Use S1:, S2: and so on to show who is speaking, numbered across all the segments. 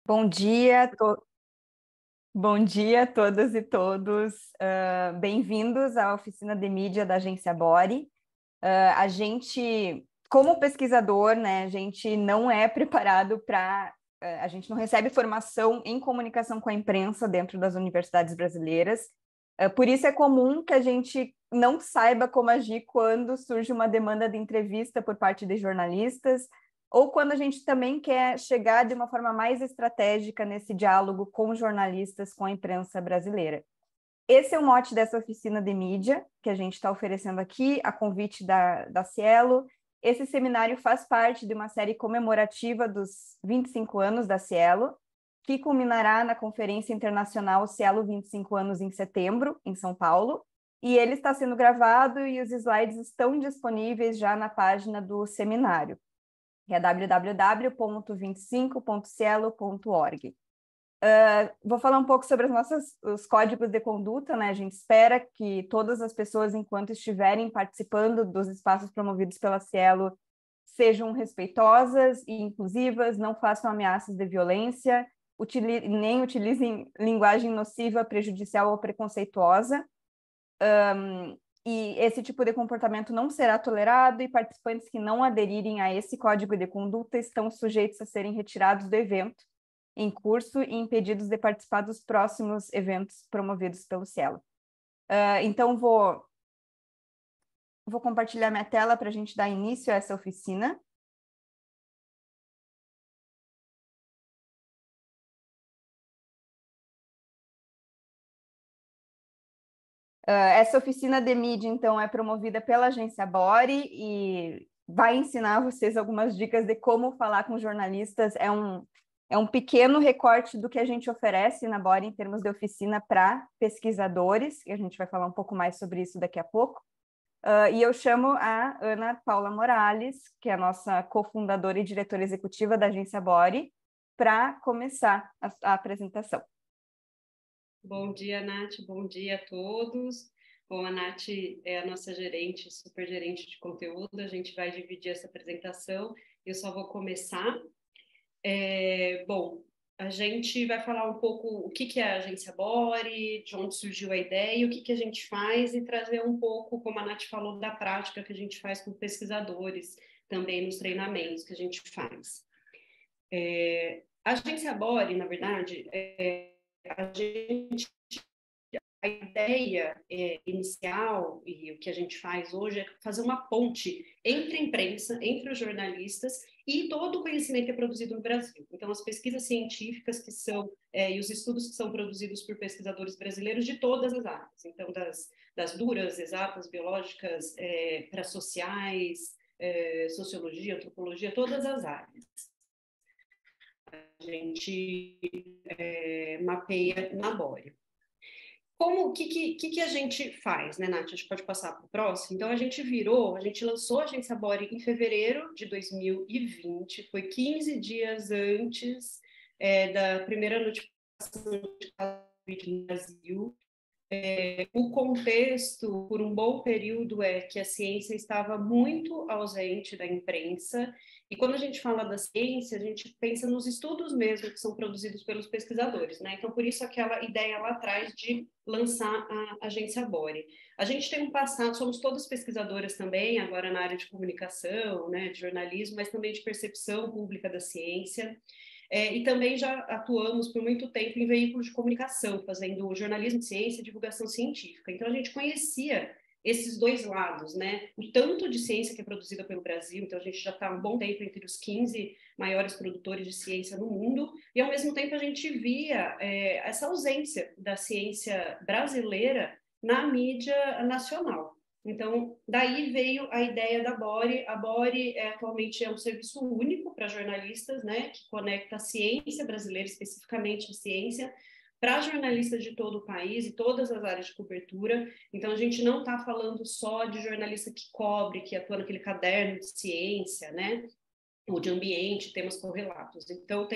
S1: Bom dia, bom dia a todas e todos. Bem-vindos à oficina de mídia da Agência Bori. A gente, como pesquisador, né, a gente não é preparado para... a gente não recebe formação em comunicação com a imprensa dentro das universidades brasileiras. Por isso é comum que a gente não saiba como agir quando surge uma demanda de entrevista por parte de jornalistas, ou quando a gente também quer chegar de uma forma mais estratégica nesse diálogo com jornalistas, com a imprensa brasileira. Esse é o mote dessa oficina de mídia que a gente está oferecendo aqui, a convite da Cielo. Esse seminário faz parte de uma série comemorativa dos 25 anos da Cielo, que culminará na Conferência Internacional Cielo 25 anos em setembro, em São Paulo, e ele está sendo gravado e os slides estão disponíveis já na página do seminário, que é www.25.cielo.org. Vou falar um pouco sobre os códigos de conduta, né? A gente espera que todas as pessoas, enquanto estiverem participando dos espaços promovidos pela Cielo, sejam respeitosas e inclusivas, não façam ameaças de violência, nem utilizem linguagem nociva, prejudicial ou preconceituosa. E esse tipo de comportamento não será tolerado e participantes que não aderirem a esse código de conduta estão sujeitos a serem retirados do evento em curso e impedidos de participar dos próximos eventos promovidos pelo Cielo. Então, vou compartilhar minha tela para a gente dar início a essa oficina. Essa oficina de mídia, então, é promovida pela Agência Bori e vai ensinar vocês algumas dicas de como falar com jornalistas. É um pequeno recorte do que a gente oferece na Bori em termos de oficina para pesquisadores, e a gente vai falar um pouco mais sobre isso daqui a pouco. E eu chamo a Ana Paula Morales, que é a nossa cofundadora e diretora executiva da Agência Bori, para começar a apresentação.
S2: Bom dia, Nath. Bom dia a todos. Bom, a Nath é a nossa gerente, super gerente de conteúdo. A gente vai dividir essa apresentação. Eu só vou começar. Bom, a gente vai falar um pouco o que é a Agência Bori, de onde surgiu a ideia, o que a gente faz e trazer um pouco, como a Nath falou, da prática que a gente faz com pesquisadores, também nos treinamentos que a gente faz. A Agência Bori, na verdade, a ideia inicial e o que a gente faz hoje é fazer uma ponte entre a imprensa, entre os jornalistas e todo o conhecimento que é produzido no Brasil. Então, as pesquisas científicas que são e os estudos que são produzidos por pesquisadores brasileiros de todas as áreas. Então, das duras, exatas, biológicas, para sociais, sociologia, antropologia, todas as áreas. A gente mapeia na Bori. O que a gente faz, né, Nath? A gente pode passar para o próximo. Então, a gente lançou a Agência Bori em fevereiro de 2020, foi 15 dias antes da primeira notificação de Covid no Brasil. O contexto, por um bom período, é que a ciência estava muito ausente da imprensa, e quando a gente fala da ciência, a gente pensa nos estudos mesmo que são produzidos pelos pesquisadores, né? Então, por isso aquela ideia lá atrás de lançar a Agência Bori. A gente tem um passado, somos todas pesquisadoras também, agora na área de comunicação, né, de jornalismo, mas também de percepção pública da ciência. E também já atuamos por muito tempo em veículos de comunicação, fazendo jornalismo de ciência e divulgação científica. Então, a gente conhecia esses dois lados, né? O tanto de ciência que é produzida pelo Brasil, então a gente já está há um bom tempo entre os 15 maiores produtores de ciência no mundo, e ao mesmo tempo a gente via essa ausência da ciência brasileira na mídia nacional. Então, daí veio a ideia da Bori. A Bori atualmente é um serviço único para jornalistas, né, que conecta a ciência brasileira, especificamente a ciência, para jornalistas de todo o país e todas as áreas de cobertura. Então, a gente não está falando só de jornalista que cobre, que atua naquele caderno de ciência, né, ou de ambiente, temas correlatos. Então,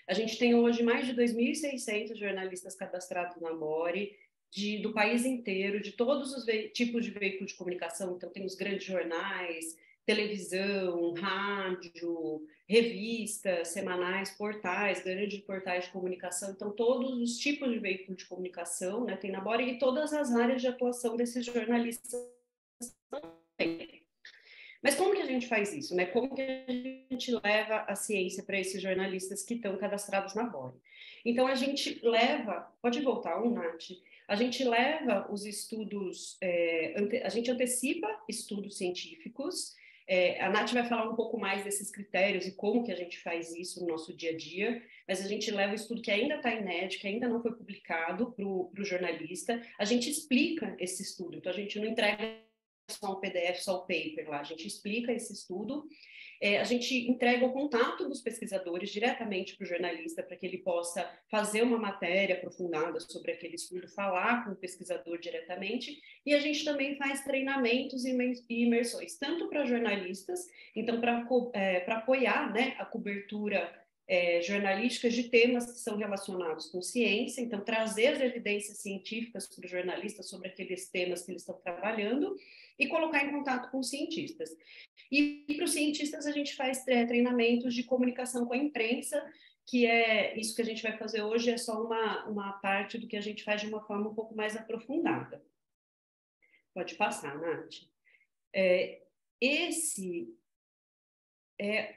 S2: a gente tem hoje mais de 2.600 jornalistas cadastrados na Bori, do país inteiro, de todos os tipos de veículos de comunicação. Então, tem os grandes jornais, televisão, rádio, revistas, semanais, portais, grandes portais de comunicação. Então, todos os tipos de veículo de comunicação, né, tem na Bora, e todas as áreas de atuação desses jornalistas também. Mas como que a gente faz isso, né? Como que a gente leva a ciência para esses jornalistas que estão cadastrados na Bora? Então, a gente leva... Pode voltar Nath? A gente leva os estudos... a gente antecipa estudos científicos. A Nath vai falar um pouco mais desses critérios e como que a gente faz isso no nosso dia a dia, mas a gente leva o estudo que ainda está inédito, que ainda não foi publicado para o jornalista. A gente explica esse estudo, então a gente não entrega só um PDF, só o paper lá. A gente explica esse estudo, a gente entrega o contato dos pesquisadores diretamente para o jornalista, para que ele possa fazer uma matéria aprofundada sobre aquele estudo, falar com o pesquisador diretamente, e a gente também faz treinamentos e imersões, tanto para jornalistas, então para apoiar, né, a cobertura jornalísticas de temas que são relacionados com ciência, então trazer as evidências científicas para os jornalistas sobre aqueles temas que eles estão trabalhando e colocar em contato com cientistas. E para os cientistas a gente faz treinamentos de comunicação com a imprensa, que é isso que a gente vai fazer hoje, é só uma parte do que a gente faz de uma forma um pouco mais aprofundada. Pode passar, Nath. Esse é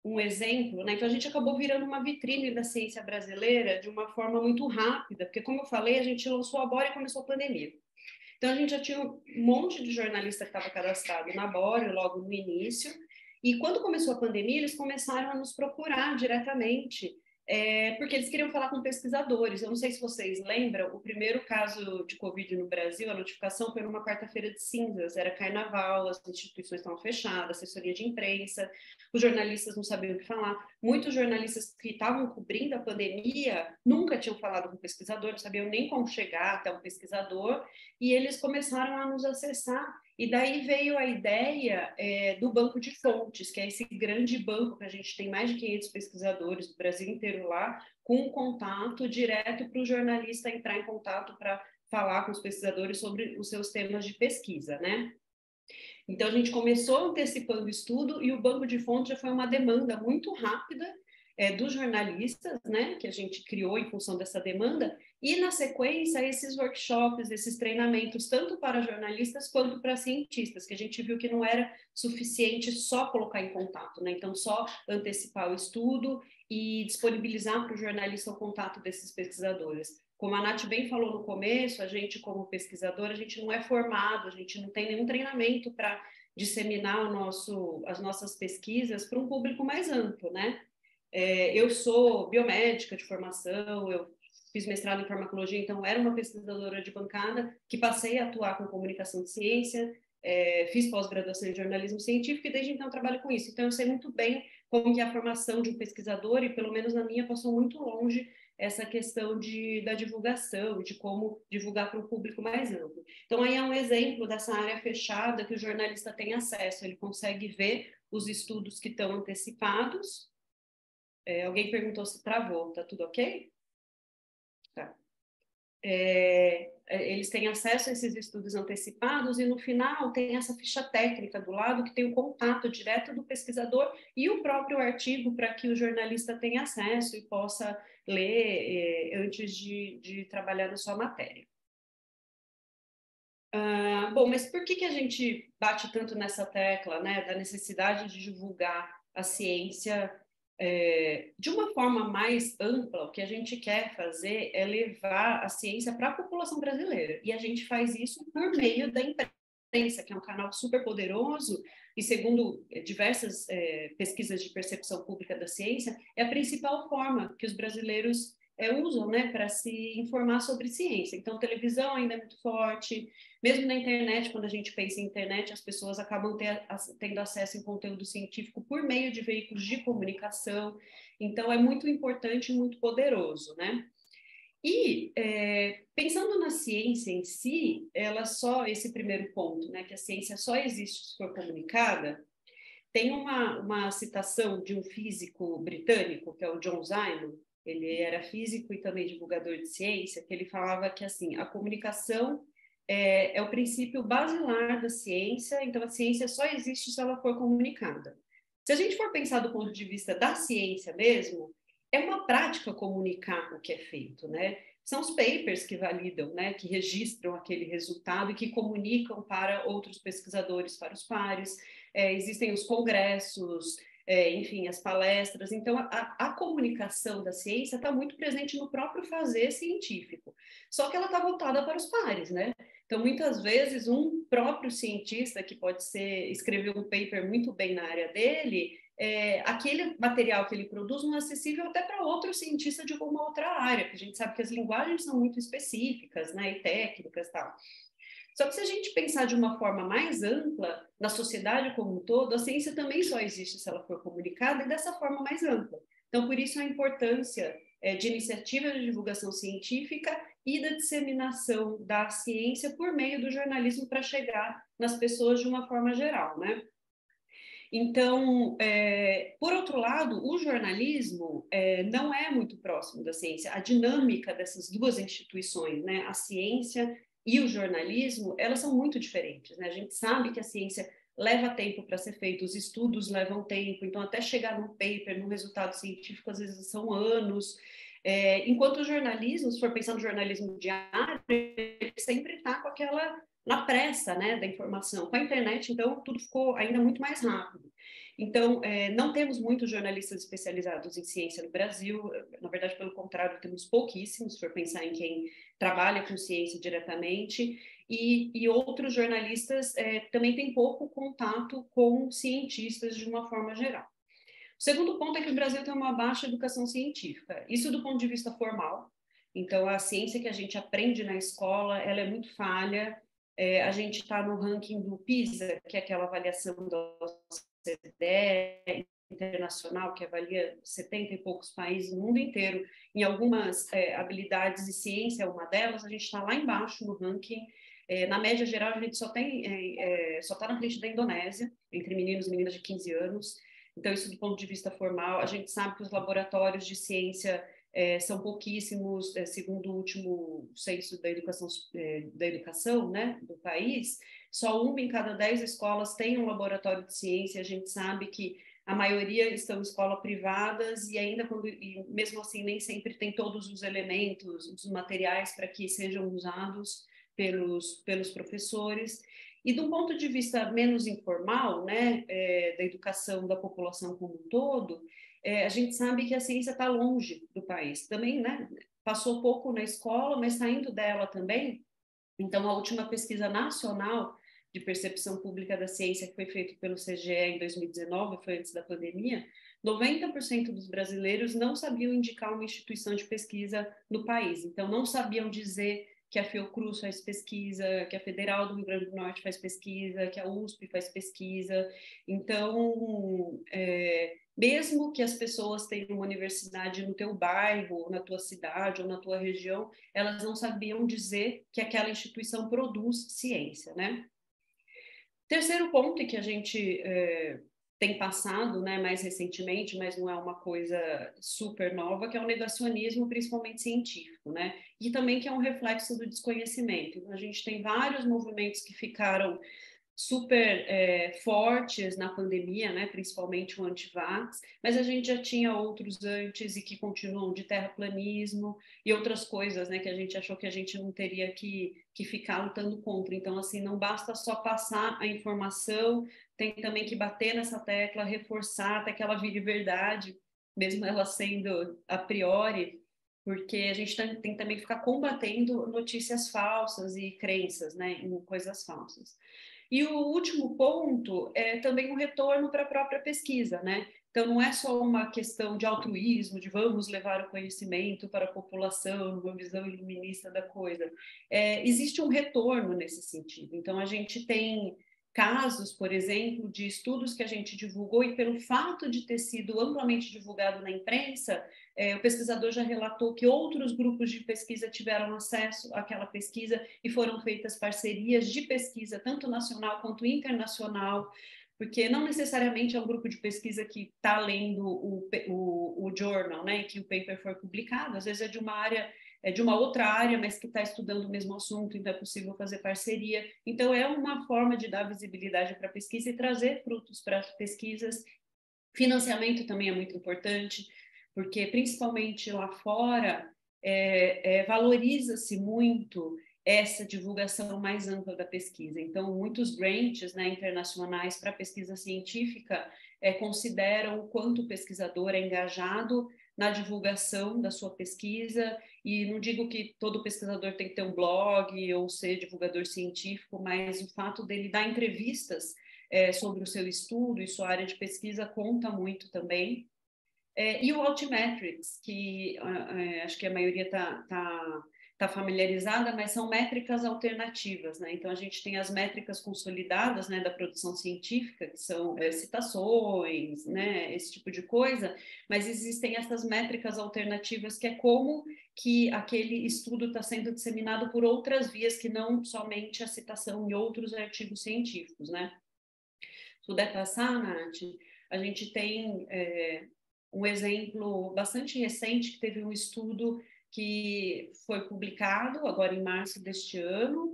S2: um exemplo, né? Então a gente acabou virando uma vitrine da ciência brasileira de uma forma muito rápida, porque como eu falei, a gente lançou a Bora e começou a pandemia. Então a gente já tinha um monte de jornalista que estava cadastrado na Bora logo no início, e quando começou a pandemia, eles começaram a nos procurar diretamente, porque eles queriam falar com pesquisadores. Eu não sei se vocês lembram, o primeiro caso de Covid no Brasil, a notificação foi numa quarta-feira de cinzas, era carnaval, as instituições estavam fechadas, assessoria de imprensa, os jornalistas não sabiam o que falar. Muitos jornalistas que estavam cobrindo a pandemia nunca tinham falado com o pesquisador, não sabiam nem como chegar até o pesquisador, e eles começaram a nos acessar. E daí veio a ideia do banco de fontes, que é esse grande banco que a gente tem mais de 500 pesquisadores do Brasil inteiro lá, com contato direto para o jornalista entrar em contato para falar com os pesquisadores sobre os seus temas de pesquisa, né? Então, a gente começou antecipando o estudo e o banco de fontes já foi uma demanda muito rápida dos jornalistas, né, que a gente criou em função dessa demanda, e na sequência esses workshops, esses treinamentos, tanto para jornalistas quanto para cientistas, que a gente viu que não era suficiente só colocar em contato, né, então só antecipar o estudo e disponibilizar para o jornalista o contato desses pesquisadores. Como a Nath bem falou no começo, a gente como pesquisador, a gente não é formado, a gente não tem nenhum treinamento para disseminar as nossas pesquisas para um público mais amplo, né? Eu sou biomédica de formação, eu fiz mestrado em farmacologia, então era uma pesquisadora de bancada que passei a atuar com comunicação de ciência, fiz pós-graduação em jornalismo científico e desde então trabalho com isso. Então eu sei muito bem como que é a formação de um pesquisador e pelo menos na minha passou muito longe essa questão da divulgação, de como divulgar para um público mais amplo. Então aí é um exemplo dessa área fechada que o jornalista tem acesso, ele consegue ver os estudos que estão antecipados. Alguém perguntou se travou, tá tudo ok? Tá. Eles têm acesso a esses estudos antecipados e no final tem essa ficha técnica do lado que tem o contato direto do pesquisador e o próprio artigo para que o jornalista tenha acesso e possa ler antes de trabalhar na sua matéria. Bom, mas por que a gente bate tanto nessa tecla, né, da necessidade de divulgar a ciência de uma forma mais ampla? O que a gente quer fazer é levar a ciência para a população brasileira, e a gente faz isso por meio da imprensa, que é um canal super poderoso, e segundo diversas pesquisas de percepção pública da ciência, é a principal forma que os brasileiros usam, né, para se informar sobre ciência. Então, televisão ainda é muito forte, mesmo na internet, quando a gente pensa em internet, as pessoas acabam tendo acesso em conteúdo científico por meio de veículos de comunicação, então é muito importante e muito poderoso, né? E pensando na ciência em si, esse primeiro ponto, né, que a ciência só existe se for comunicada, tem uma citação de um físico britânico, que é o John Simon. Ele era físico e também divulgador de ciência, que ele falava que assim, a comunicação é o princípio basilar da ciência, então a ciência só existe se ela for comunicada. Se a gente for pensar do ponto de vista da ciência mesmo, é uma prática comunicar o que é feito, né? São os papers que validam, né, que registram aquele resultado e que comunicam para outros pesquisadores, para os pares. Existem os congressos, enfim, as palestras. Então, a comunicação da ciência está muito presente no próprio fazer científico, só que ela está voltada para os pares, né? Então, muitas vezes, um próprio cientista que pode escrever um paper muito bem na área dele, aquele material que ele produz não é acessível até para outro cientista de alguma outra área, porque a gente sabe que as linguagens são muito específicas, né, e técnicas e tal. Só que se a gente pensar de uma forma mais ampla, na sociedade como um todo, a ciência também só existe se ela for comunicada e dessa forma mais ampla. Então, por isso a importância de iniciativas de divulgação científica e da disseminação da ciência por meio do jornalismo para chegar nas pessoas de uma forma geral, né? Então, por outro lado, o jornalismo não é muito próximo da ciência. A dinâmica dessas duas instituições, né, a ciência e o jornalismo, elas são muito diferentes, né? A gente sabe que a ciência leva tempo para ser feita, os estudos levam tempo, então até chegar num paper, num resultado científico, às vezes são anos. Enquanto o jornalismo, se for pensar no jornalismo diário, ele sempre está com aquela na pressa, né, da informação. Com a internet, então, tudo ficou ainda muito mais rápido. Então, não temos muitos jornalistas especializados em ciência no Brasil, na verdade, pelo contrário, temos pouquíssimos, se for pensar em quem trabalha com ciência diretamente, e outros jornalistas também têm pouco contato com cientistas de uma forma geral. O segundo ponto é que o Brasil tem uma baixa educação científica, isso do ponto de vista formal. Então, a ciência que a gente aprende na escola, ela é muito falha. A gente está no ranking do PISA, que é aquela avaliação da OCDE internacional, que avalia 70 e poucos países no mundo inteiro, em algumas habilidades, e ciência é uma delas, a gente está lá embaixo no ranking. Na média geral, a gente só está na frente da Indonésia, entre meninos e meninas de 15 anos. Então, isso do ponto de vista formal, a gente sabe que os laboratórios de ciência são pouquíssimos, segundo o último censo da educação, né, do país, só 1 em cada 10 escolas tem um laboratório de ciência. A gente sabe que a maioria estão em escolas privadas e mesmo assim nem sempre tem todos os elementos, os materiais para que sejam usados pelos professores. E do ponto de vista menos informal, né, da educação da população como um todo, a gente sabe que a ciência está longe do país. Também, né, passou pouco na escola, mas saindo dela também. Então, a última pesquisa nacional de percepção pública da ciência, que foi feita pelo CGE em 2019, foi antes da pandemia, 90% dos brasileiros não sabiam indicar uma instituição de pesquisa no país. Então, não sabiam dizer que a Fiocruz faz pesquisa, que a Federal do Rio Grande do Norte faz pesquisa, que a USP faz pesquisa. Então, mesmo que as pessoas tenham uma universidade no teu bairro, na tua cidade ou na tua região, elas não sabiam dizer que aquela instituição produz ciência, né? Terceiro ponto, que a gente tem passado, né, mais recentemente, mas não é uma coisa super nova, que é o negacionismo, principalmente científico, né? E também que é um reflexo do desconhecimento. Então, a gente tem vários movimentos que ficaram super fortes na pandemia, né, principalmente o anti-vax, mas a gente já tinha outros antes e que continuam, de terraplanismo e outras coisas, né, que a gente achou que a gente não teria que ficar lutando contra. Então, assim, não basta só passar a informação, tem também que bater nessa tecla, reforçar até que ela vire verdade, mesmo ela sendo a priori, porque a gente tem também que ficar combatendo notícias falsas e crenças, né, em coisas falsas. E o último ponto é também um retorno para a própria pesquisa, né? Então, não é só uma questão de altruísmo, de vamos levar o conhecimento para a população, uma visão iluminista da coisa. Existe um retorno nesse sentido. Então, a gente tem casos, por exemplo, de estudos que a gente divulgou e pelo fato de ter sido amplamente divulgado na imprensa, o pesquisador já relatou que outros grupos de pesquisa tiveram acesso àquela pesquisa e foram feitas parcerias de pesquisa, tanto nacional quanto internacional, porque não necessariamente é um grupo de pesquisa que está lendo o journal, né, que o paper foi publicado, às vezes é de uma área, é de uma outra área, mas que está estudando o mesmo assunto, então é possível fazer parceria. Então, é uma forma de dar visibilidade para a pesquisa e trazer frutos para as pesquisas. Financiamento também é muito importante, porque principalmente lá fora valoriza-se muito essa divulgação mais ampla da pesquisa. Então, muitos grants, né, internacionais para pesquisa científica consideram o quanto o pesquisador é engajado na divulgação da sua pesquisa, e não digo que todo pesquisador tem que ter um blog ou ser divulgador científico, mas o fato dele dar entrevistas sobre o seu estudo e sua área de pesquisa conta muito também. E o Altmetrics, que acho que a maioria tá familiarizada, mas são métricas alternativas, né? Então, a gente tem as métricas consolidadas, né, da produção científica, que são citações, né, esse tipo de coisa, mas existem essas métricas alternativas, que é como que aquele estudo está sendo disseminado por outras vias, que não somente a citação em outros artigos científicos, né? Se puder passar, Nath, a gente tem um exemplo bastante recente, que teve um estudo que foi publicado agora em março deste ano.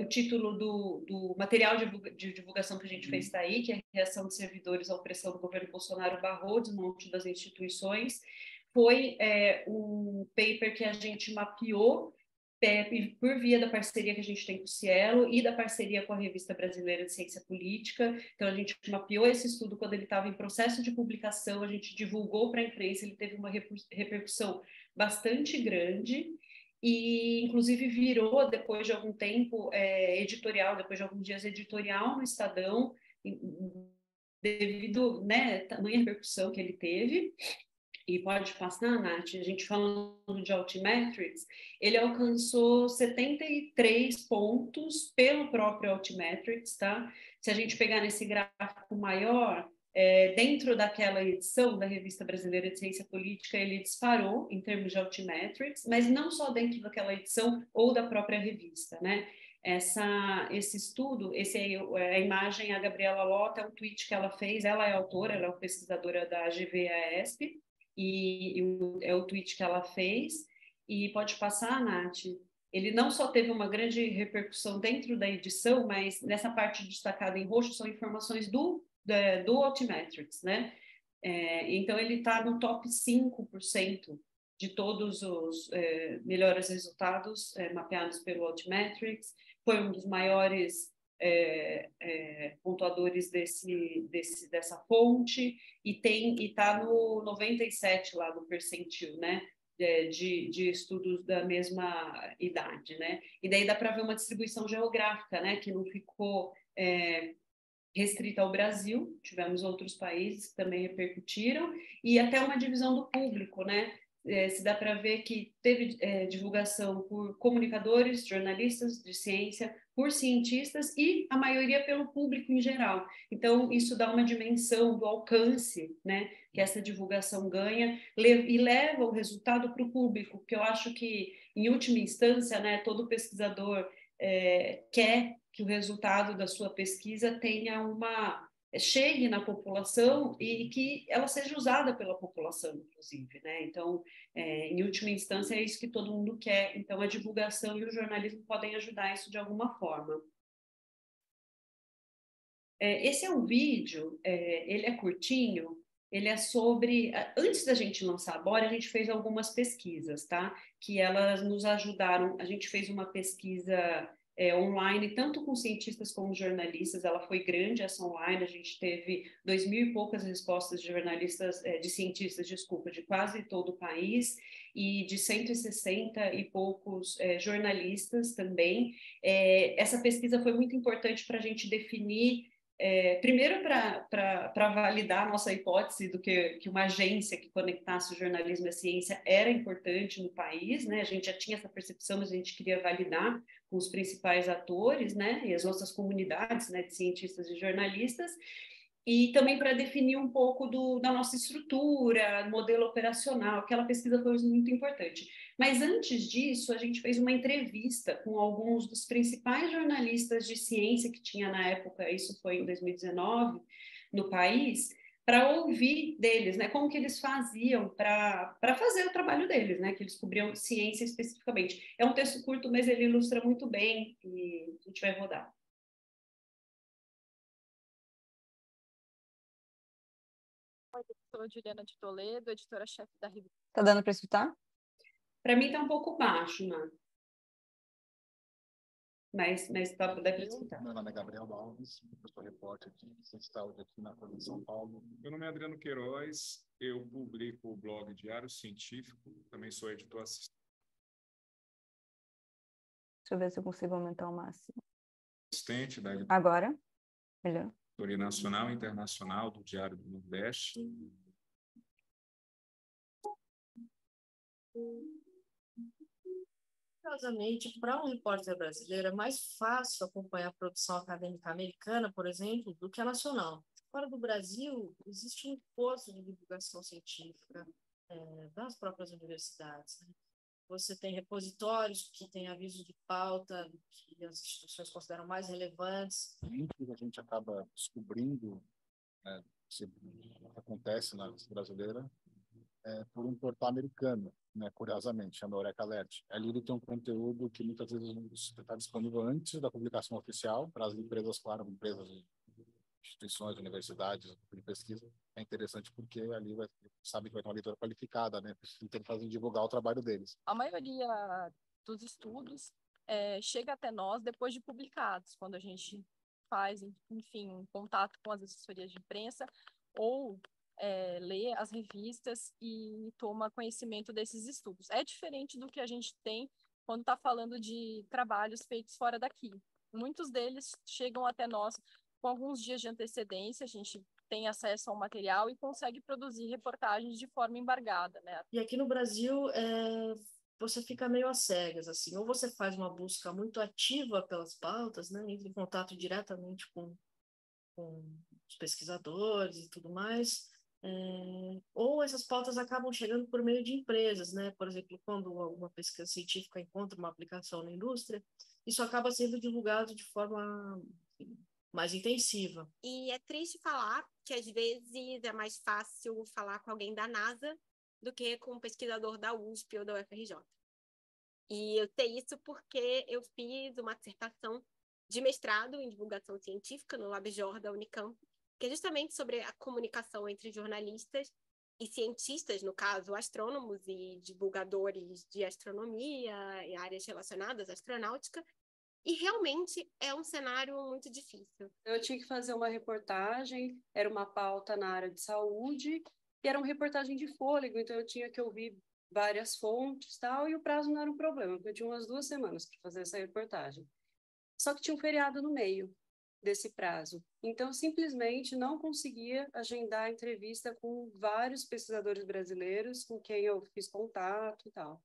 S2: O título do material de divulgação que a gente fez está aí, que é a Reação de Servidores à Opressão do Governo Bolsonaro / Desmonte das Instituições. Foi um paper que a gente mapeou por via da parceria que a gente tem com o Cielo e da parceria com a Revista Brasileira de Ciência Política. Então, a gente mapeou esse estudo quando ele estava em processo de publicação, a gente divulgou para a imprensa, ele teve uma repercussão bastante grande e, inclusive, virou, depois de algum tempo, editorial, depois de alguns dias, editorial no Estadão, devido, né, tamanha repercussão que ele teve. E pode passar, Nath, a gente falando de Altmetrics, ele alcançou 73 pontos pelo próprio Altmetrics, tá? Se a gente pegar nesse gráfico maior, dentro daquela edição da Revista Brasileira de Ciência Política, ele disparou em termos de Altmetrics, mas não só dentro daquela edição ou da própria revista, né? Esse estudo, a imagem, a Gabriela Lota, é um tweet que ela fez, ela é autora, ela é pesquisadora da GVASP, é o tweet que ela fez, e pode passar, Nath, ele não só teve uma grande repercussão dentro da edição, mas nessa parte destacada em roxo são informações do Altmetrics, né? Então, ele está no top 5% de todos os melhores resultados mapeados pelo Altmetrics, foi um dos maiores pontuadores dessa fonte, e está no 97 lá no percentil, né? De estudos da mesma idade, né? E daí dá para ver uma distribuição geográfica, né? Que não ficou restrita ao Brasil, tivemos outros países que também repercutiram, e até uma divisão do público, né? Se dá para ver que teve divulgação por comunicadores, jornalistas de ciência, por cientistas e a maioria pelo público em geral. Então, isso dá uma dimensão do alcance, né, que essa divulgação ganha e leva o resultado para o público, porque eu acho que, em última instância, né, todo pesquisador quer que o resultado da sua pesquisa chegue na população e que ela seja usada pela população, inclusive, né? Então, em última instância, é isso que todo mundo quer. Então, a divulgação e o jornalismo podem ajudar isso de alguma forma. Esse é um vídeo, ele é curtinho, ele é sobre... Antes da gente lançar a Bora, a gente fez algumas pesquisas, tá? Que elas nos ajudaram. A gente fez uma pesquisa online, tanto com cientistas como jornalistas. Ela foi grande, essa online. A gente teve 2.000 e poucas respostas de jornalistas, de cientistas, desculpa, de quase todo o país, e de 160 e poucos jornalistas também. Essa pesquisa foi muito importante para a gente definir, primeiro para validar a nossa hipótese do que uma agência que conectasse o jornalismo e a ciência era importante no país, né? A gente já tinha essa percepção, mas a gente queria validar com os principais atores, né? E as nossas comunidades, né, de cientistas e jornalistas. e também para definir um pouco da nossa estrutura, modelo operacional. Aquela pesquisa foi muito importante. Mas antes disso, a gente fez uma entrevista com alguns dos principais jornalistas de ciência que tinha na época, isso foi em 2019, no país, para ouvir deles, né, como que eles faziam para fazer o trabalho deles, né, que eles cobriam ciência especificamente. É um texto curto, mas ele ilustra muito bem e a gente vai rodar.
S3: Sou Juliana de Toledo, editora-chefe da revista.
S1: Tá dando para escutar?
S2: Para mim tá um pouco baixo, né? Mas dá para escutar.
S4: Meu nome é Gabriel Alves, eu sou repórter de ciência de saúde aqui na Folha de São Paulo. Meu nome é Adriano Queiroz, eu publico o blog Diário Científico, também sou editor assistente
S1: Deixa eu ver se eu consigo aumentar o máximo.
S4: da
S1: Agora? Melhor.
S4: Editoria Nacional e Internacional do Diário do Nordeste.
S5: Curiosamente, para um repórter brasileiro, é mais fácil acompanhar a produção acadêmica americana, por exemplo, do que a nacional. Fora do Brasil, existe um poço de divulgação científica das próprias universidades, né? Você tem repositórios que têm avisos de pauta que as instituições consideram mais relevantes.
S4: Muito que a gente acaba descobrindo, né, que acontece na lista brasileira por um portal americano, né, curiosamente, chama Eureka Alert. Ali ele tem um conteúdo que muitas vezes está disponível antes da publicação oficial para as empresas, claro, empresas, instituições, universidades de pesquisa. É interessante porque ali sabe que vai ter uma leitura qualificada, né, tentando fazer divulgar o trabalho deles.
S3: A maioria dos estudos chega até nós depois de publicados, quando a gente faz, enfim, um contato com as assessorias de imprensa ou lê as revistas e toma conhecimento desses estudos. É diferente do que a gente tem quando está falando de trabalhos feitos fora daqui. Muitos deles chegam até nós com alguns dias de antecedência, a gente tem acesso ao material e consegue produzir reportagens de forma embargada, né?
S5: E aqui no Brasil, você fica meio às cegas, assim, ou você faz uma busca muito ativa pelas pautas, né, entra em contato diretamente com os pesquisadores e tudo mais, ou essas pautas acabam chegando por meio de empresas, né? Por exemplo, quando alguma pesquisa científica encontra uma aplicação na indústria, isso acaba sendo divulgado de forma mais intensiva.
S6: E é triste falar que às vezes é mais fácil falar com alguém da NASA do que com um pesquisador da USP ou da UFRJ. E eu sei isso porque eu fiz uma dissertação de mestrado em divulgação científica no LabJOR da Unicamp, que é justamente sobre a comunicação entre jornalistas e cientistas, no caso, astrônomos e divulgadores de astronomia e áreas relacionadas à astronáutica, e realmente é um cenário muito difícil.
S2: Eu tinha que fazer uma reportagem, era uma pauta na área de saúde, e era uma reportagem de fôlego, então eu tinha que ouvir várias fontes e tal, e o prazo não era um problema, porque eu tinha umas 2 semanas para fazer essa reportagem. Só que tinha um feriado no meio desse prazo. Então, eu simplesmente não conseguia agendar a entrevista com vários pesquisadores brasileiros com quem eu fiz contato e tal.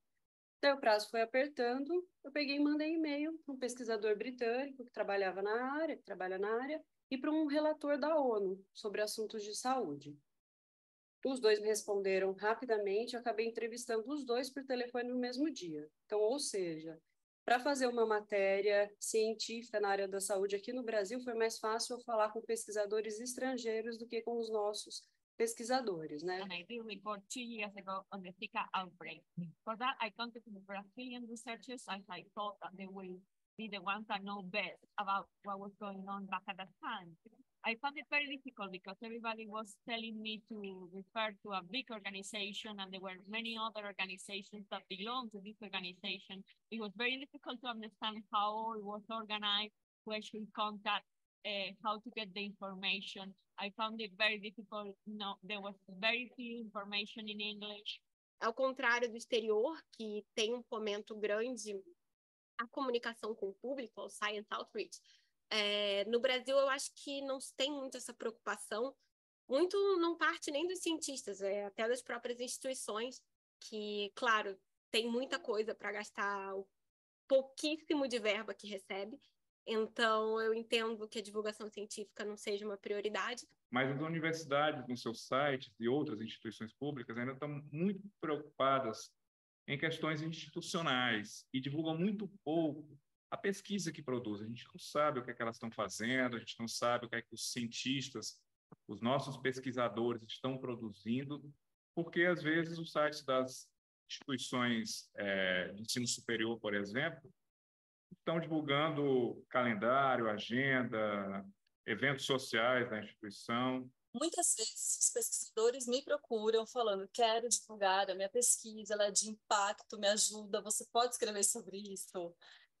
S2: Daí o prazo foi apertando, eu peguei e mandei e-mail para um pesquisador britânico que trabalhava na área, que trabalha na área, e para um relator da ONU sobre assuntos de saúde. Os dois me responderam rapidamente, eu acabei entrevistando os dois por telefone no mesmo dia. Então, ou seja, para fazer uma matéria científica na área da saúde aqui no Brasil, foi mais fácil eu falar com pesquisadores estrangeiros do que com os nossos pesquisadores, né?
S7: And I did report 2 years ago on the Zika outbreak. For that, I contacted the Brazilian researchers as I thought that they will be the ones that know best about what was going on back at that time. I found it very difficult because everybody was telling me to refer to a big organization, and there were many other organizations that belong to this organization. It was very difficult to understand how it was organized, where should contact, how to get the information. I found it very difficult. No, there was very few information in English.
S6: Ao contrário do exterior, que tem um fomento grande à comunicação com o público, ao Science Outreach, no Brasil eu acho que não se tem muito essa preocupação, muito não parte nem dos cientistas, até das próprias instituições, que, claro, tem muita coisa para gastar o pouquíssimo de verba que recebe, Então, eu entendo que a divulgação científica não seja uma prioridade.
S8: Mas as universidades, nos seus sites e outras instituições públicas ainda estão muito preocupadas em questões institucionais e divulgam muito pouco a pesquisa que produzem. A gente não sabe o que é que elas estão fazendo, a gente não sabe o que é que os cientistas, os nossos pesquisadores estão produzindo, porque, às vezes, os sites das instituições de ensino superior, por exemplo, estão divulgando calendário, agenda, eventos sociais da instituição.
S9: Muitas vezes os pesquisadores me procuram falando, quero divulgar a minha pesquisa, ela é de impacto, me ajuda, você pode escrever sobre isso?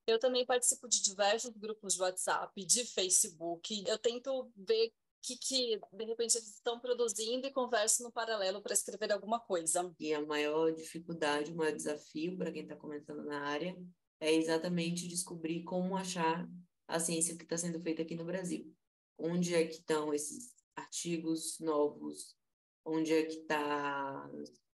S9: Eu também participo de diversos grupos de WhatsApp, de Facebook. Eu tento ver o que de repente eles estão produzindo e converso no paralelo para escrever alguma coisa.
S10: E a maior dificuldade, o maior desafio para quem está começando na área é exatamente descobrir como achar a ciência que está sendo feita aqui no Brasil. Onde é que estão esses artigos novos? Onde é que está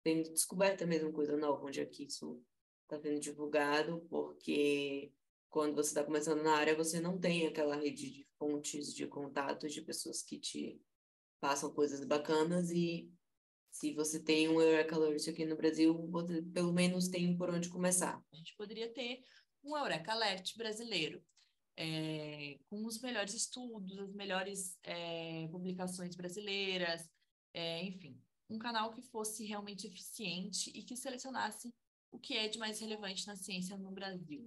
S10: sendo descoberta mesmo coisa nova? Onde é que isso está sendo divulgado? Porque quando você está começando na área, você não tem aquela rede de fontes de contatos de pessoas que te passam coisas bacanas, e se você tem um Eureka Alert aqui no Brasil, você pelo menos tem por onde começar.
S11: A gente poderia ter um Eureka Alert brasileiro, com os melhores estudos, as melhores publicações brasileiras, enfim, um canal que fosse realmente eficiente e que selecionasse o que é de mais relevante na ciência no Brasil.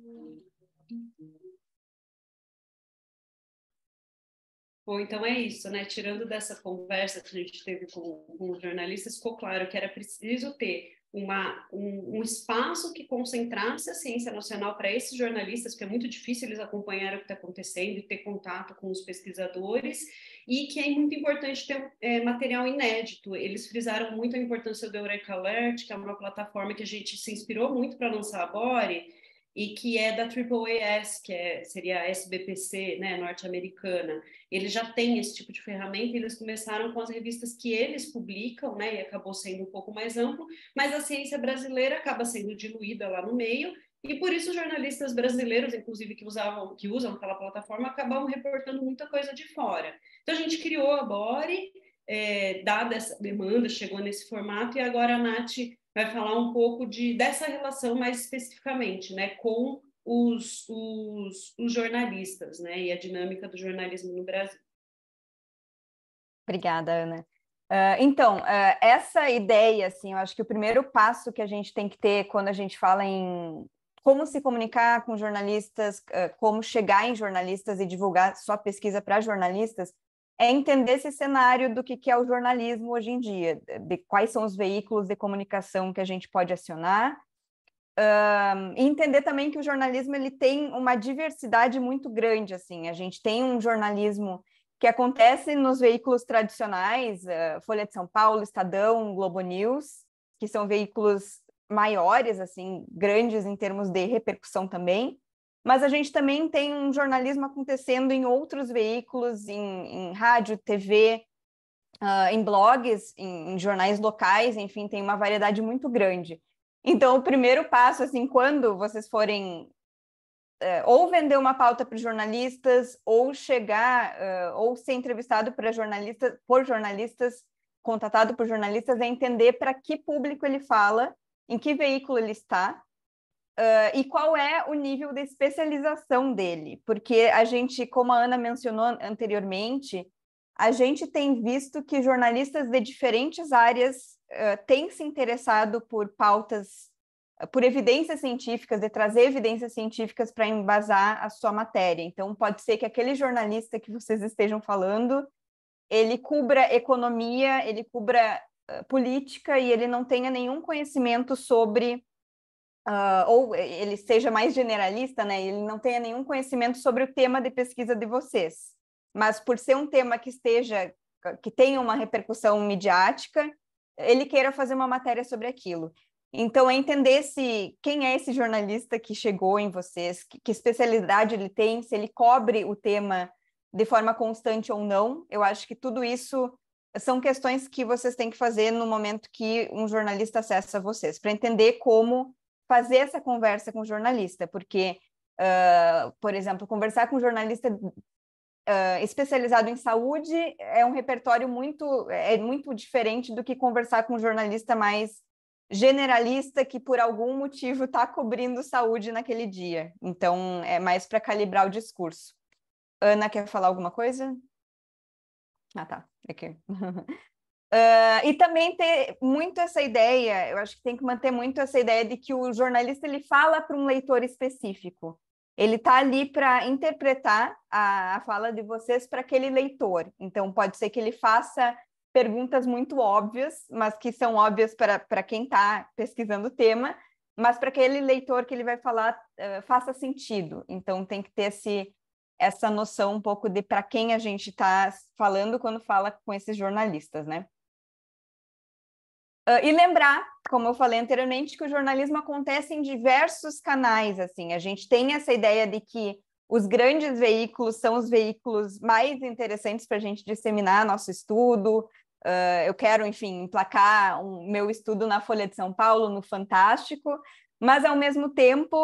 S2: Bom, então é isso, né? Tirando dessa conversa que a gente teve com os jornalistas, ficou claro que era preciso ter um espaço que concentrasse a ciência nacional para esses jornalistas, porque é muito difícil eles acompanharem o que está acontecendo e ter contato com os pesquisadores, e que é muito importante ter material inédito. Eles frisaram muito a importância do Eureka Alert, que é uma plataforma que a gente se inspirou muito para lançar a Bori, e que é da AAAS, que seria a SBPC, né, norte-americana. Eles já têm esse tipo de ferramenta, e eles começaram com as revistas que eles publicam, né, e acabou sendo um pouco mais amplo, mas a ciência brasileira acaba sendo diluída lá no meio, e por isso os jornalistas brasileiros, inclusive, que usam aquela plataforma, acabam reportando muita coisa de fora. Então a gente criou a Bori, dada essa demanda, chegou nesse formato, e agora a Nath vai falar um pouco dessa relação mais especificamente, né, com os jornalistas, né, e a dinâmica do jornalismo no Brasil.
S1: Obrigada, Ana. Então, essa ideia, assim, eu acho que o primeiro passo que a gente tem que ter quando a gente fala em como se comunicar com jornalistas, como chegar em jornalistas e divulgar sua pesquisa para jornalistas, é entender esse cenário do que é o jornalismo hoje em dia, de quais são os veículos de comunicação que a gente pode acionar, e entender também que o jornalismo ele tem uma diversidade muito grande. Assim, a gente tem um jornalismo que acontece nos veículos tradicionais, Folha de São Paulo, Estadão, Globo News, que são veículos maiores, assim, grandes em termos de repercussão também. Mas a gente também tem um jornalismo acontecendo em outros veículos, em rádio, TV, em blogs, em jornais locais, enfim, tem uma variedade muito grande. Então, o primeiro passo, assim, quando vocês forem ou vender uma pauta para jornalistas, ou chegar, ou ser entrevistado por jornalistas, contatado por jornalistas, é entender para que público ele fala, em que veículo ele está, e qual é o nível de especialização dele, porque a gente, como a Ana mencionou anteriormente, a gente tem visto que jornalistas de diferentes áreas têm se interessado por pautas, por evidências científicas, de trazer evidências científicas para embasar a sua matéria. Então, pode ser que aquele jornalista que vocês estejam falando, ele cubra economia, ele cubra política, e ele não tenha nenhum conhecimento sobre... ou ele seja mais generalista, né? Ele não tenha nenhum conhecimento sobre o tema de pesquisa de vocês, mas por ser um tema que tenha uma repercussão midiática, ele queira fazer uma matéria sobre aquilo. Então, é entender quem é esse jornalista que chegou em vocês, que especialidade ele tem, se ele cobre o tema de forma constante ou não. Eu acho que tudo isso são questões que vocês têm que fazer no momento que um jornalista acessa vocês, para entender como fazer essa conversa com o jornalista, porque Por exemplo, conversar com um jornalista especializado em saúde é um repertório muito diferente do que conversar com um jornalista mais generalista que por algum motivo está cobrindo saúde naquele dia. Então, é mais para calibrar o discurso. Ana, quer falar alguma coisa? Ah, tá. Aqui. E também ter muito essa ideia, eu acho que tem que manter muito essa ideia de que o jornalista ele fala para um leitor específico. Ele está ali para interpretar a fala de vocês para aquele leitor. Então, pode ser que ele faça perguntas muito óbvias, mas que são óbvias para quem está pesquisando o tema, mas para aquele leitor que ele vai falar faça sentido. Então, tem que ter essa noção um pouco de para quem a gente está falando quando fala com esses jornalistas, né? E lembrar, como eu falei anteriormente, que o jornalismo acontece em diversos canais, assim. A gente tem essa ideia de que os grandes veículos são os veículos mais interessantes para a gente disseminar nosso estudo. Eu quero, enfim, emplacar meu estudo na Folha de São Paulo, no Fantástico, mas, ao mesmo tempo,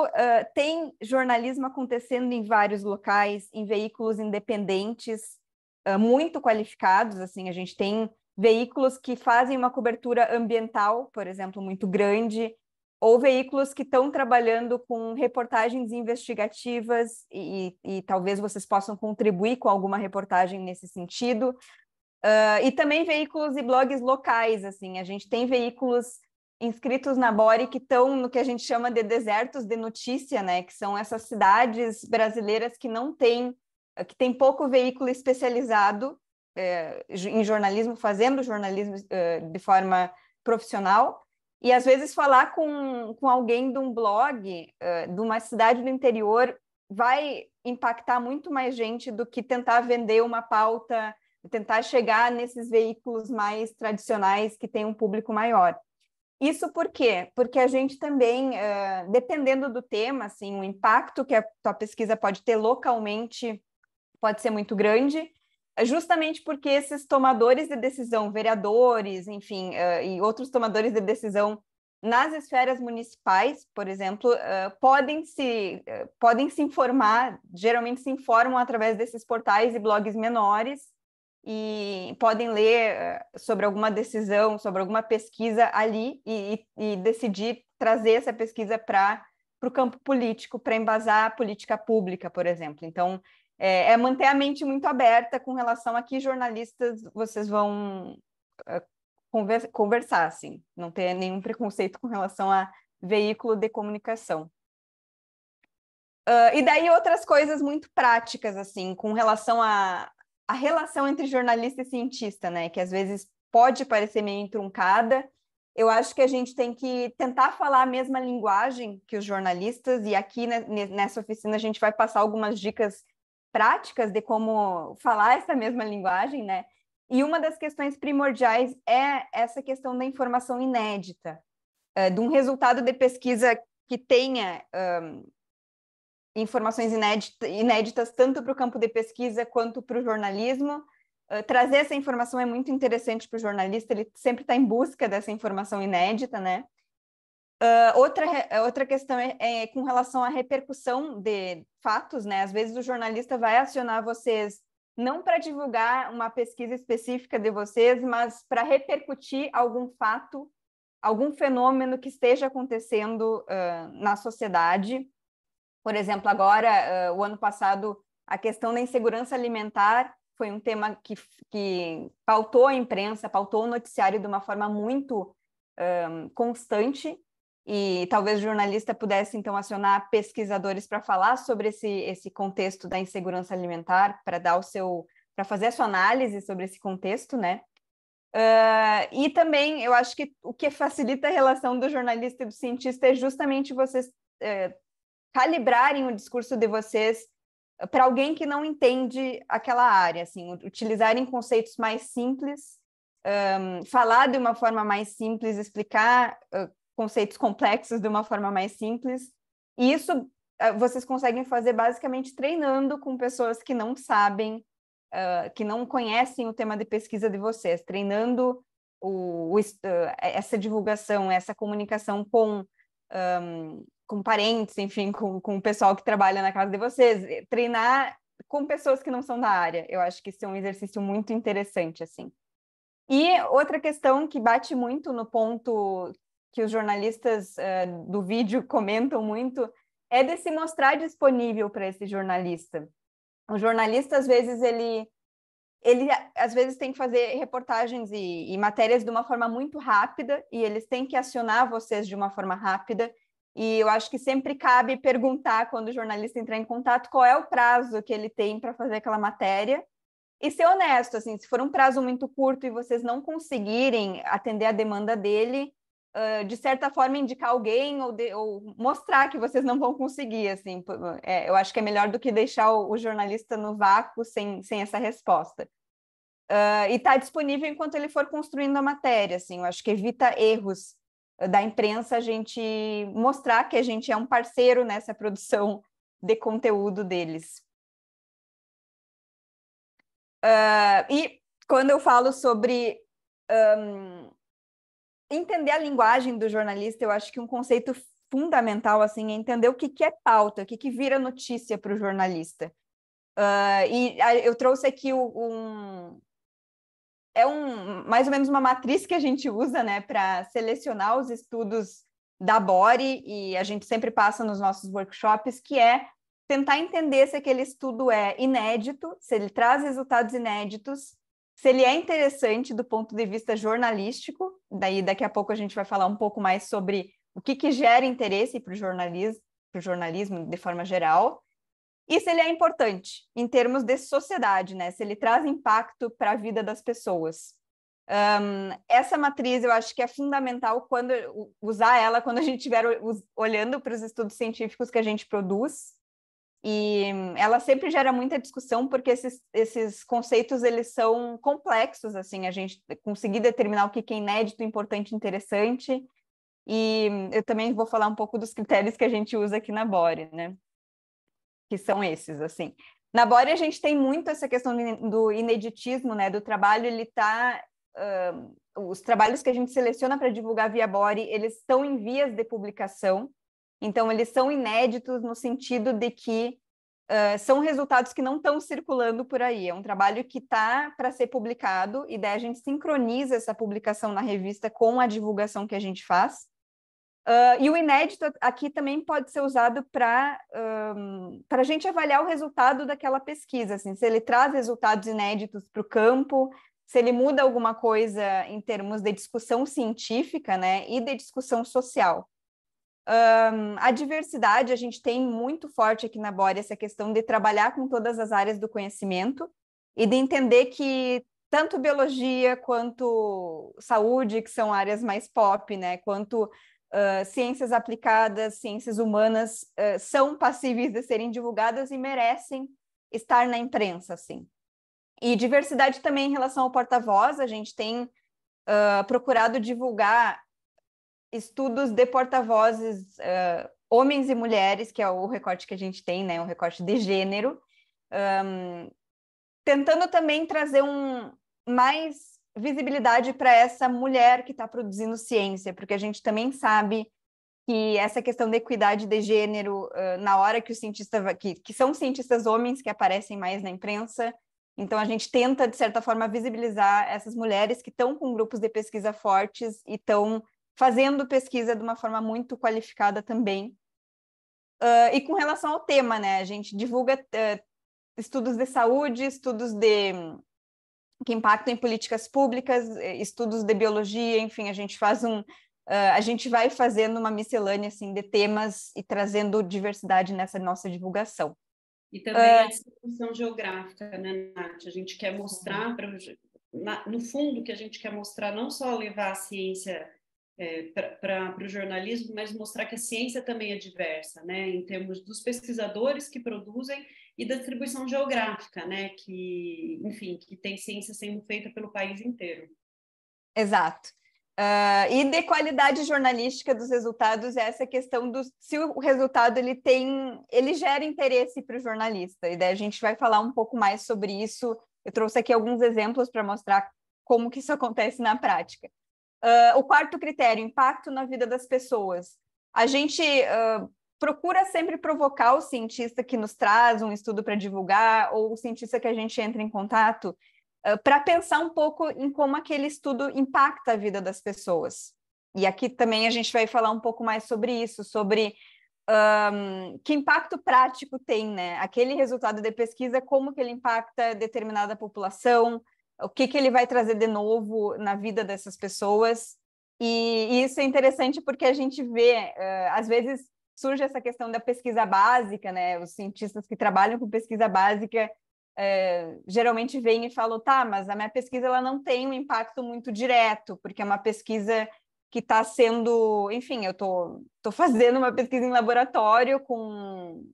S1: tem jornalismo acontecendo em vários locais, em veículos independentes, muito qualificados, assim. A gente tem veículos que fazem uma cobertura ambiental, por exemplo, muito grande, ou veículos que estão trabalhando com reportagens investigativas e talvez vocês possam contribuir com alguma reportagem nesse sentido. E também veículos e blogs locais, assim. A gente tem veículos inscritos na Bori que estão no que a gente chama de desertos de notícia, né? Que são essas cidades brasileiras que não têm, que tem pouco veículo especializado em jornalismo, fazendo jornalismo de forma profissional, e às vezes falar com alguém de um blog de uma cidade do interior vai impactar muito mais gente do que tentar vender uma pauta, tentar chegar nesses veículos mais tradicionais que têm um público maior. Isso por quê? Porque a gente também, dependendo do tema, assim, o impacto que a tua pesquisa pode ter localmente pode ser muito grande, justamente porque esses tomadores de decisão, vereadores, enfim, e outros tomadores de decisão nas esferas municipais, por exemplo, podem se informar, geralmente se informam através desses portais e blogs menores, e podem ler sobre alguma decisão, sobre alguma pesquisa ali e decidir trazer essa pesquisa para o campo político, para embasar a política pública, por exemplo. Então, manter a mente muito aberta com relação a que jornalistas vocês vão conversar, assim, não ter nenhum preconceito com relação a veículo de comunicação. E daí outras coisas muito práticas, assim, com relação a relação entre jornalista e cientista, né, que às vezes pode parecer meio entroncada. Eu acho que a gente tem que tentar falar a mesma linguagem que os jornalistas, e aqui nessa oficina a gente vai passar algumas dicas práticas de como falar essa mesma linguagem, né? E uma das questões primordiais é essa questão da informação inédita, de um resultado de pesquisa que tenha informações inéditas tanto para o campo de pesquisa quanto para o jornalismo. Trazer essa informação é muito interessante para o jornalista, ele sempre está em busca dessa informação inédita, né? Outra questão é com relação à repercussão de fatos, né? Às vezes o jornalista vai acionar vocês não para divulgar uma pesquisa específica de vocês, mas para repercutir algum fato, algum fenômeno que esteja acontecendo na sociedade. Por exemplo, agora, o ano passado, a questão da insegurança alimentar foi um tema que pautou a imprensa, pautou o noticiário de uma forma muito constante, e talvez o jornalista pudesse, então, acionar pesquisadores para falar sobre esse contexto da insegurança alimentar, para fazer a sua análise sobre esse contexto, né? E também, eu acho que o que facilita a relação do jornalista e do cientista é justamente vocês calibrarem o discurso de vocês para alguém que não entende aquela área, assim, utilizarem conceitos mais simples, falar de uma forma mais simples, explicar conceitos complexos de uma forma mais simples. E isso vocês conseguem fazer basicamente treinando com pessoas que não sabem, que não conhecem o tema de pesquisa de vocês, treinando essa divulgação, essa comunicação com com parentes, enfim, com o pessoal que trabalha na casa de vocês, treinar com pessoas que não são da área. Eu acho que isso é um exercício muito interessante, assim. E outra questão que bate muito no ponto que os jornalistas do vídeo comentam muito é de se mostrar disponível para esse jornalista. O jornalista, às vezes, ele às vezes tem que fazer reportagens e matérias de uma forma muito rápida, e eles têm que acionar vocês de uma forma rápida, e eu acho que sempre cabe perguntar, quando o jornalista entrar em contato, qual é o prazo que ele tem para fazer aquela matéria, e ser honesto, assim, se for um prazo muito curto e vocês não conseguirem atender a demanda dele, de certa forma indicar alguém ou mostrar que vocês não vão conseguir, assim, eu acho que é melhor do que deixar o jornalista no vácuo sem essa resposta. E estar disponível enquanto ele for construindo a matéria, assim, eu acho que evita erros da imprensa a gente mostrar que a gente é um parceiro nessa produção de conteúdo deles. E quando eu falo sobre entender a linguagem do jornalista, eu acho que um conceito fundamental assim, é entender o que é pauta, o que vira notícia para o jornalista. E eu trouxe aqui mais ou menos uma matriz que a gente usa, né, para selecionar os estudos da Bori, e a gente sempre passa nos nossos workshops, que é tentar entender se aquele estudo é inédito, se ele traz resultados inéditos, se ele é interessante do ponto de vista jornalístico, daí daqui a pouco a gente vai falar um pouco mais sobre o que gera interesse para o jornalismo de forma geral, e se ele é importante em termos de sociedade, né? Se ele traz impacto para a vida das pessoas. Essa matriz eu acho que é fundamental usar ela quando a gente estiver olhando para os estudos científicos que a gente produz, e ela sempre gera muita discussão porque esses conceitos eles são complexos, assim, a gente conseguir determinar o que é inédito, importante, interessante, e eu também vou falar um pouco dos critérios que a gente usa aqui na Bori, né? Que são esses, assim. Na Bori a gente tem muito essa questão do ineditismo, né? Do trabalho, ele está... os trabalhos que a gente seleciona para divulgar via Bori, eles estão em vias de publicação, então eles são inéditos no sentido de que são resultados que não estão circulando por aí, é um trabalho que está para ser publicado, e daí a gente sincroniza essa publicação na revista com a divulgação que a gente faz. E o inédito aqui também pode ser usado para a gente avaliar o resultado daquela pesquisa, assim, se ele traz resultados inéditos para o campo, se ele muda alguma coisa em termos de discussão científica, né, e de discussão social. A diversidade, a gente tem muito forte aqui na Bori essa questão de trabalhar com todas as áreas do conhecimento e de entender que tanto biologia quanto saúde, que são áreas mais pop, né, quanto ciências aplicadas, ciências humanas, são passíveis de serem divulgadas e merecem estar na imprensa, assim. E diversidade também em relação ao porta-voz, a gente tem procurado divulgar estudos de porta-vozes, homens e mulheres, que é o recorte que a gente tem, né, o recorte de gênero, tentando também trazer mais visibilidade para essa mulher que está produzindo ciência, porque a gente também sabe que essa questão de equidade de gênero, na hora que os cientistas, que são cientistas homens que aparecem mais na imprensa, então a gente tenta, de certa forma, visibilizar essas mulheres que estão com grupos de pesquisa fortes e estão fazendo pesquisa de uma forma muito qualificada também. E com relação ao tema, né, a gente divulga estudos de saúde, estudos que impactam em políticas públicas, estudos de biologia, enfim, a gente faz a gente vai fazendo uma miscelânea assim, de temas e trazendo diversidade nessa nossa divulgação.
S2: E também a distribuição geográfica, né, Nath? A gente quer mostrar, no fundo, que a gente quer mostrar não só levar a ciência para o jornalismo, mas mostrar que a ciência também é diversa, né, em termos dos pesquisadores que produzem e da distribuição geográfica, né, que, enfim, que tem ciência sendo feita pelo país inteiro.
S1: Exato. E de qualidade jornalística dos resultados, essa questão se o resultado ele gera interesse para o jornalista, e daí a gente vai falar um pouco mais sobre isso. Eu trouxe aqui alguns exemplos para mostrar como que isso acontece na prática. O quarto critério, impacto na vida das pessoas. a gente procura sempre provocar o cientista que nos traz um estudo para divulgar, ou o cientista que a gente entra em contato, para pensar um pouco em como aquele estudo impacta a vida das pessoas. E aqui também a gente vai falar um pouco mais sobre isso, sobre que impacto prático tem, né? Aquele resultado de pesquisa, como que ele impacta determinada população, o que ele vai trazer de novo na vida dessas pessoas. E isso é interessante porque a gente vê, às vezes surge essa questão da pesquisa básica, né? Os cientistas que trabalham com pesquisa básica geralmente vêm e falam, tá, mas a minha pesquisa ela não tem um impacto muito direto, porque é uma pesquisa que está sendo, enfim, eu tô fazendo uma pesquisa em laboratório com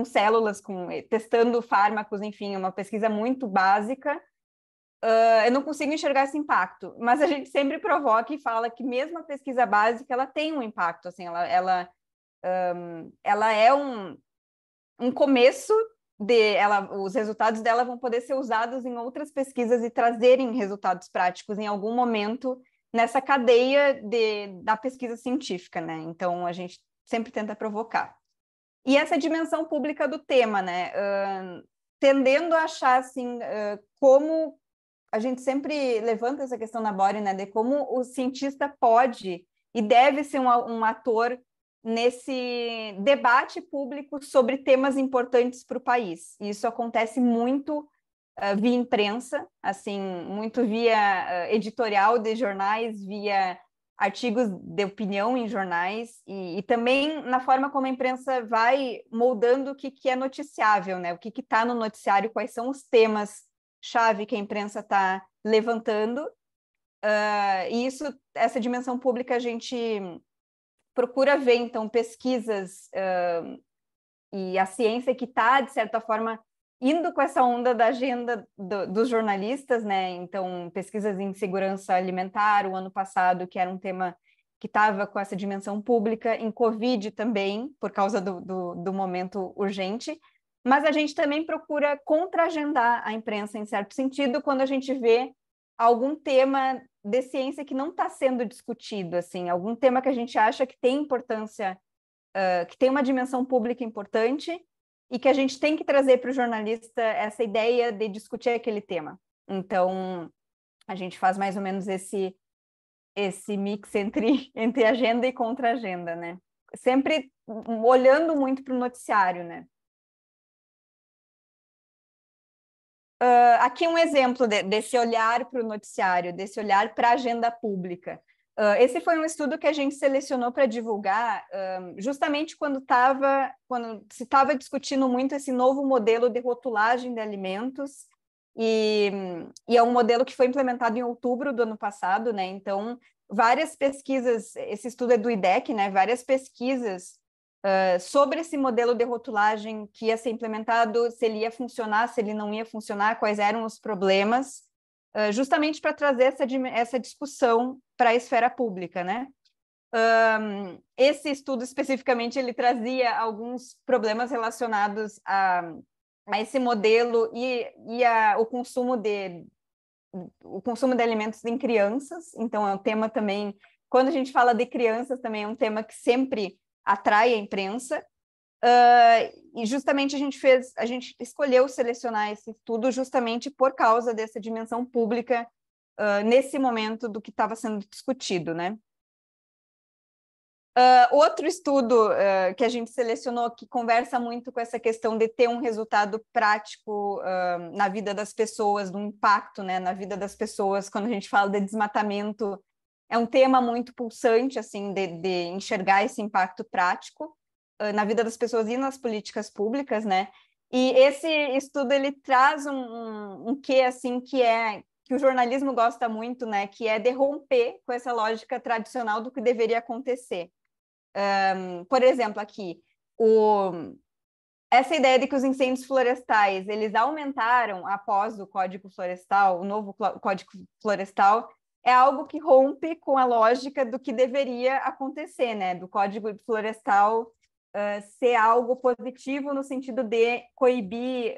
S1: células, testando fármacos, enfim, uma pesquisa muito básica. Eu não consigo enxergar esse impacto, mas a gente sempre provoca e fala que mesmo a pesquisa básica, ela tem um impacto, assim, ela é um começo os resultados dela vão poder ser usados em outras pesquisas e trazerem resultados práticos em algum momento nessa cadeia da pesquisa científica, né? Então, a gente sempre tenta provocar. E essa dimensão pública do tema, né? Tendendo a achar, assim, como a gente sempre levanta essa questão na Body, né? De como o cientista pode e deve ser um ator nesse debate público sobre temas importantes para o país. E isso acontece muito via imprensa, assim, muito via editorial de jornais, via artigos de opinião em jornais, e também na forma como a imprensa vai moldando o que é noticiável, né? O que está no noticiário, quais são os temas-chave que a imprensa está levantando. E essa dimensão pública a gente procura ver, então, pesquisas e a ciência que está, de certa forma, indo com essa onda da agenda dos jornalistas, né? Então, pesquisas em segurança alimentar, o ano passado, que era um tema que estava com essa dimensão pública, em Covid também, por causa do momento urgente, mas a gente também procura contra-agendar a imprensa, em certo sentido, quando a gente vê algum tema de ciência que não está sendo discutido, assim, algum tema que a gente acha que tem importância, que tem uma dimensão pública importante, e que a gente tem que trazer para o jornalista essa ideia de discutir aquele tema. Então, a gente faz mais ou menos esse mix entre agenda e contra-agenda, né? Sempre olhando muito para o noticiário, né? Aqui um exemplo desse olhar para o noticiário, desse olhar para a agenda pública. Esse foi um estudo que a gente selecionou para divulgar justamente quando se estava discutindo muito esse novo modelo de rotulagem de alimentos, e é um modelo que foi implementado em outubro do ano passado, né? Então, várias pesquisas, esse estudo é do IDEC, né? Várias pesquisas sobre esse modelo de rotulagem que ia ser implementado, se ele ia funcionar, se ele não ia funcionar, quais eram os problemas, justamente para trazer essa discussão para a esfera pública, né? Esse estudo especificamente ele trazia alguns problemas relacionados a esse modelo e o consumo de alimentos em crianças. Então é um tema também, quando a gente fala de crianças, também é um tema que sempre atrai a imprensa. E justamente a gente escolheu selecionar esse estudo justamente por causa dessa dimensão pública nesse momento do que estava sendo discutido, né? Outro estudo que a gente selecionou que conversa muito com essa questão de ter um resultado prático na vida das pessoas, um impacto, né, na vida das pessoas, quando a gente fala de desmatamento, é um tema muito pulsante, assim, de enxergar esse impacto prático na vida das pessoas e nas políticas públicas, né? E esse estudo, ele traz um quê, assim, que o jornalismo gosta muito, né? Que é de romper com essa lógica tradicional do que deveria acontecer. Por exemplo, aqui, essa ideia de que os incêndios florestais, eles aumentaram após o Código Florestal, o novo Código Florestal, é algo que rompe com a lógica do que deveria acontecer, né? Do Código Florestal ser algo positivo no sentido de coibir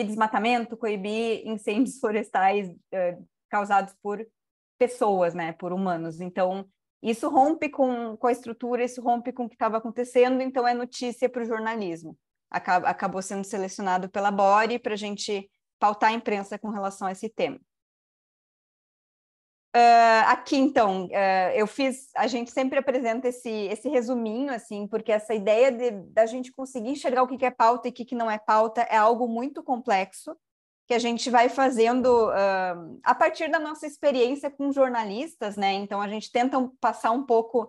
S1: desmatamento, coibir incêndios florestais causados por pessoas, né? Por humanos. Então, Isso rompe com a estrutura, isso rompe com o que estava acontecendo, então é notícia para o jornalismo. Acabou sendo selecionado pela Bori para a gente pautar a imprensa com relação a esse tema. Aqui, então, a gente sempre apresenta esse resuminho, assim, porque essa ideia da gente conseguir enxergar o que é pauta e o que não é pauta é algo muito complexo, que a gente vai fazendo a partir da nossa experiência com jornalistas, né? Então, a gente tenta passar um pouco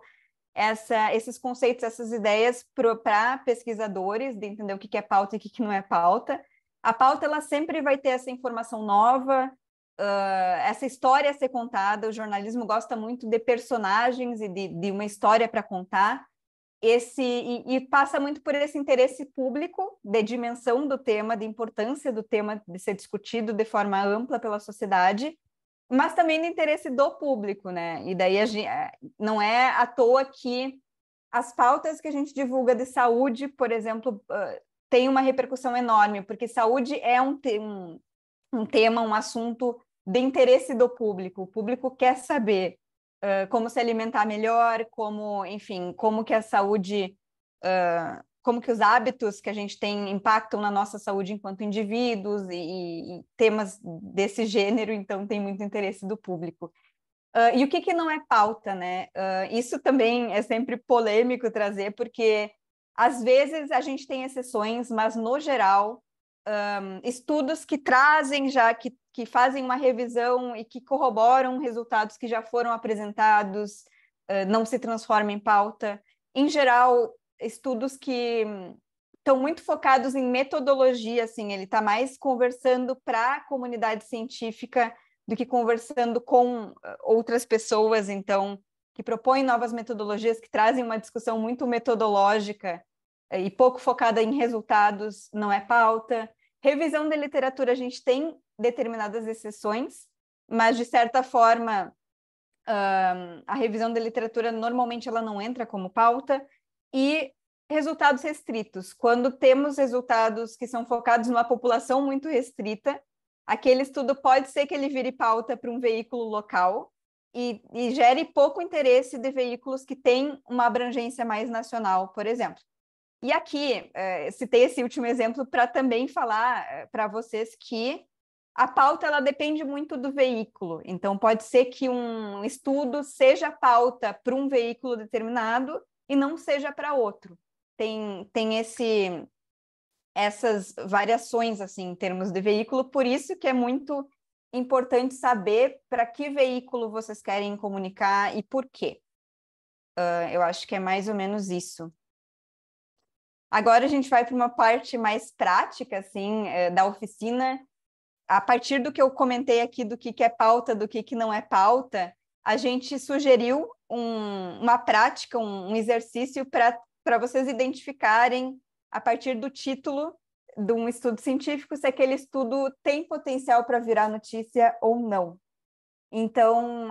S1: esses conceitos, essas ideias para pesquisadores, de entender o que é pauta e o que não é pauta. A pauta, ela sempre vai ter essa informação nova, essa história a ser contada. O jornalismo gosta muito de personagens e de uma história para contar. E passa muito por esse interesse público, de dimensão do tema, de importância do tema de ser discutido de forma ampla pela sociedade, mas também do interesse do público, né? E daí não é à toa que as pautas que a gente divulga de saúde, por exemplo, tem uma repercussão enorme, porque saúde é um tema, um assunto de interesse do público. O público quer saber como se alimentar melhor, enfim, como que a saúde, como que os hábitos que a gente tem impactam na nossa saúde enquanto indivíduos e temas desse gênero, então tem muito interesse do público. E o que não é pauta, né? Isso também é sempre polêmico trazer, porque às vezes a gente tem exceções, mas no geral, estudos que trazem já, que fazem uma revisão e que corroboram resultados que já foram apresentados, não se transformam em pauta. Em geral, estudos que estão muito focados em metodologia, assim, ele está mais conversando para a comunidade científica do que conversando com outras pessoas, então, que propõem novas metodologias, que trazem uma discussão muito metodológica e pouco focada em resultados, não é pauta. Revisão da literatura, a gente tem determinadas exceções, mas, de certa forma, a revisão da literatura, normalmente, ela não entra como pauta. E resultados restritos. Quando temos resultados que são focados numa população muito restrita, aquele estudo pode ser que ele vire pauta para um veículo local e gere pouco interesse de veículos que têm uma abrangência mais nacional, por exemplo. E aqui, citei esse último exemplo para também falar para vocês que a pauta ela depende muito do veículo. Então, pode ser que um estudo seja pauta para um veículo determinado e não seja para outro. Tem essas variações assim, em termos de veículo, por isso que é muito importante saber para que veículo vocês querem comunicar e por quê. Eu acho que é mais ou menos isso. Agora a gente vai para uma parte mais prática, assim, da oficina. A partir do que eu comentei aqui, do que é pauta, do que não é pauta, a gente sugeriu uma prática, um exercício para vocês identificarem, a partir do título de um estudo científico, se aquele estudo tem potencial para virar notícia ou não. Então,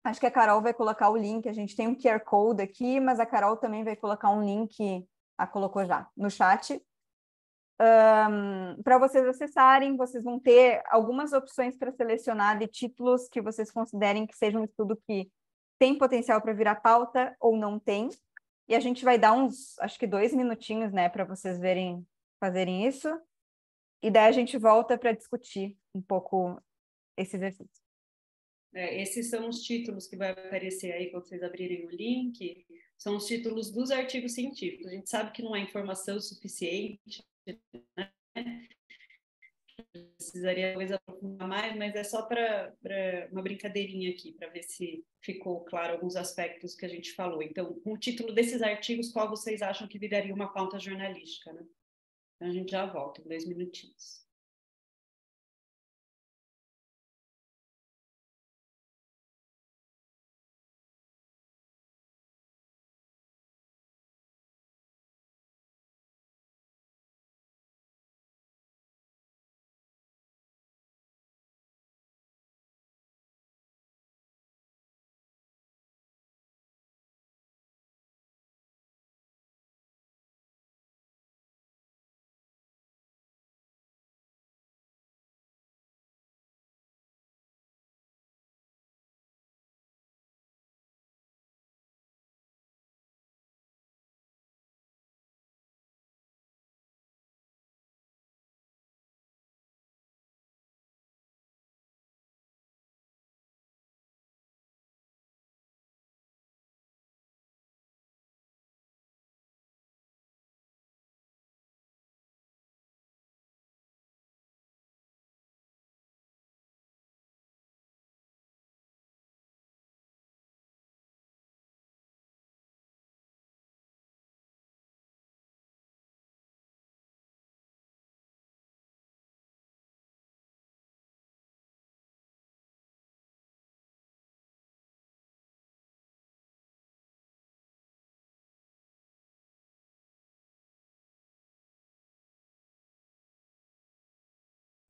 S1: acho que a Carol vai colocar o link, a gente tem um QR Code aqui, mas a Carol também vai colocar um link, colocou já, no chat. Para vocês acessarem, vocês vão ter algumas opções para selecionar de títulos que vocês considerem que seja um estudo que tem potencial para virar pauta ou não tem. E a gente vai dar acho que 2 minutinhos, né, para vocês fazerem isso. E daí a gente volta para discutir um pouco esse exercício.
S2: Esses são os títulos que vai aparecer aí quando vocês abrirem o link, são os títulos dos artigos científicos. A gente sabe que não é informação suficiente, né? Precisaria talvez aprofundar mais, mas é só para uma brincadeirinha aqui, para ver se ficou claro alguns aspectos que a gente falou. Então, com o título desses artigos, qual vocês acham que viraria uma pauta jornalística, né? Então, a gente já volta em 2 minutinhos.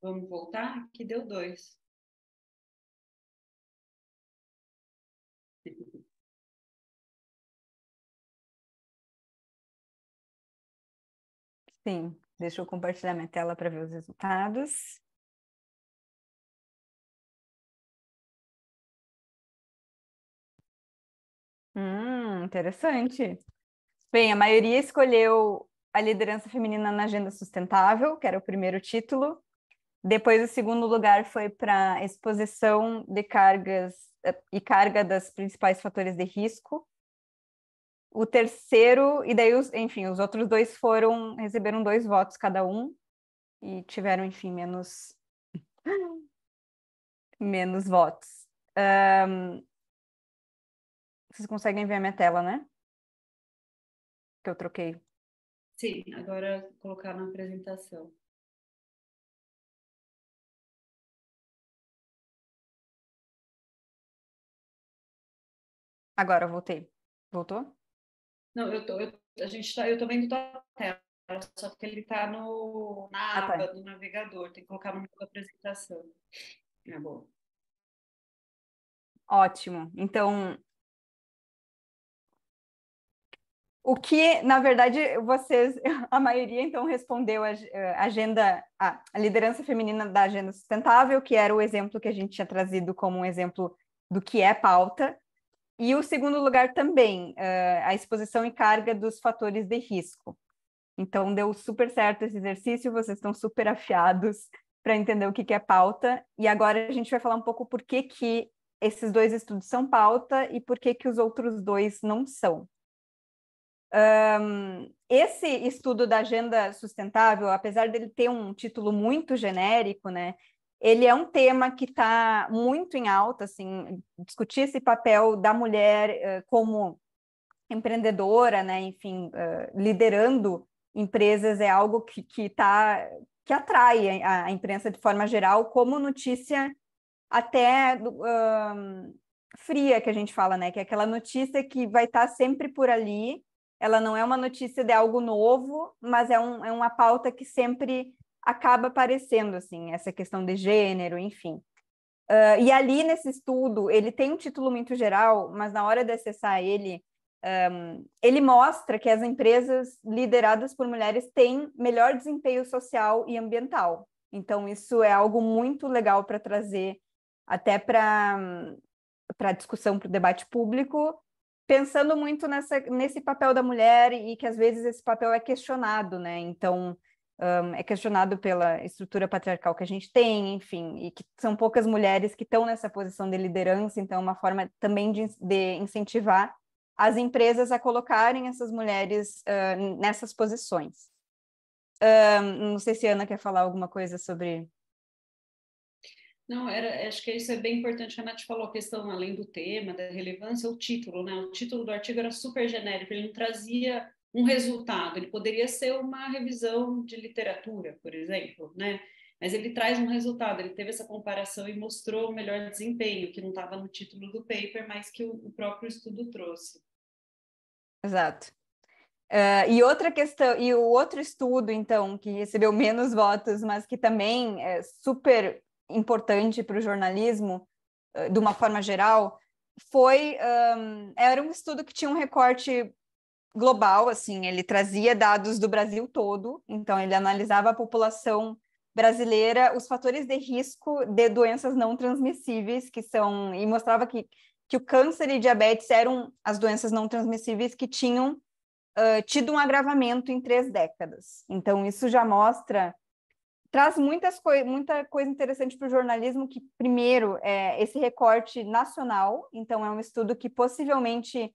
S2: Vamos voltar? Que deu 2.
S1: Sim, deixa eu compartilhar minha tela para ver os resultados. Interessante. Bem, a maioria escolheu a liderança feminina na agenda sustentável, que era o primeiro título. Depois, o segundo lugar foi para exposição de cargas e carga das principais fatores de risco. O terceiro, e daí, enfim, os outros 2 receberam 2 votos cada um e tiveram, enfim, menos votos. Vocês conseguem ver a minha tela, né? Que eu troquei.
S2: Sim, agora colocar na apresentação.
S1: Agora, eu voltei. Voltou?
S2: Não, eu tô vendo tua tela, só que ele tá na aba
S1: tá.
S2: do navegador, tem que colocar no meio da apresentação. Bom.
S1: Ótimo. Então, o que, na verdade, a maioria, então, respondeu a liderança feminina da agenda sustentável, que era o exemplo que a gente tinha trazido como um exemplo do que é pauta. E o segundo lugar também, a exposição e carga dos fatores de risco. Então, deu super certo esse exercício, vocês estão super afiados para entender o que é pauta. E agora a gente vai falar um pouco por que esses 2 estudos são pauta e por que os outros 2 não são. Esse estudo da agenda sustentável, apesar dele ter um título muito genérico, né, ele é um tema que está muito em alta, assim, discutir esse papel da mulher como empreendedora, né, enfim, liderando empresas é algo que atrai a imprensa de forma geral, como notícia até fria, que a gente fala, né, que é aquela notícia que vai estar sempre por ali. Ela não é uma notícia de algo novo, mas é uma pauta que sempre acaba aparecendo, assim, essa questão de gênero, enfim. E ali, nesse estudo, ele tem um título muito geral, mas na hora de acessar ele, ele mostra que as empresas lideradas por mulheres têm melhor desempenho social e ambiental. Então, isso é algo muito legal para trazer até para a discussão, para o debate público, pensando muito nesse papel da mulher e que às vezes esse papel é questionado, né? Então, é questionado pela estrutura patriarcal que a gente tem, enfim, e que são poucas mulheres que estão nessa posição de liderança, então é uma forma também de incentivar as empresas a colocarem essas mulheres nessas posições. Não sei se a Ana quer falar alguma coisa sobre...
S2: Não, acho que isso é bem importante que a Nath falou, a questão, além do tema, da relevância, o título, né? O título do artigo era super genérico, ele não trazia um resultado, ele poderia ser uma revisão de literatura, por exemplo, né? Mas ele traz um resultado, ele teve essa comparação e mostrou o melhor desempenho, que não estava no título do paper, mas que o próprio estudo trouxe.
S1: Exato. E outra questão, e o outro estudo, então, que recebeu menos votos, mas que também é super importante para o jornalismo, de uma forma geral, era um estudo que tinha um recorte global, assim, ele trazia dados do Brasil todo, então ele analisava a população brasileira, os fatores de risco de doenças não transmissíveis, e mostrava que o câncer e diabetes eram as doenças não transmissíveis que tinham tido um agravamento em 3 décadas. Então, isso já traz muita coisa interessante para o jornalismo, que, primeiro, é esse recorte nacional, então é um estudo que possivelmente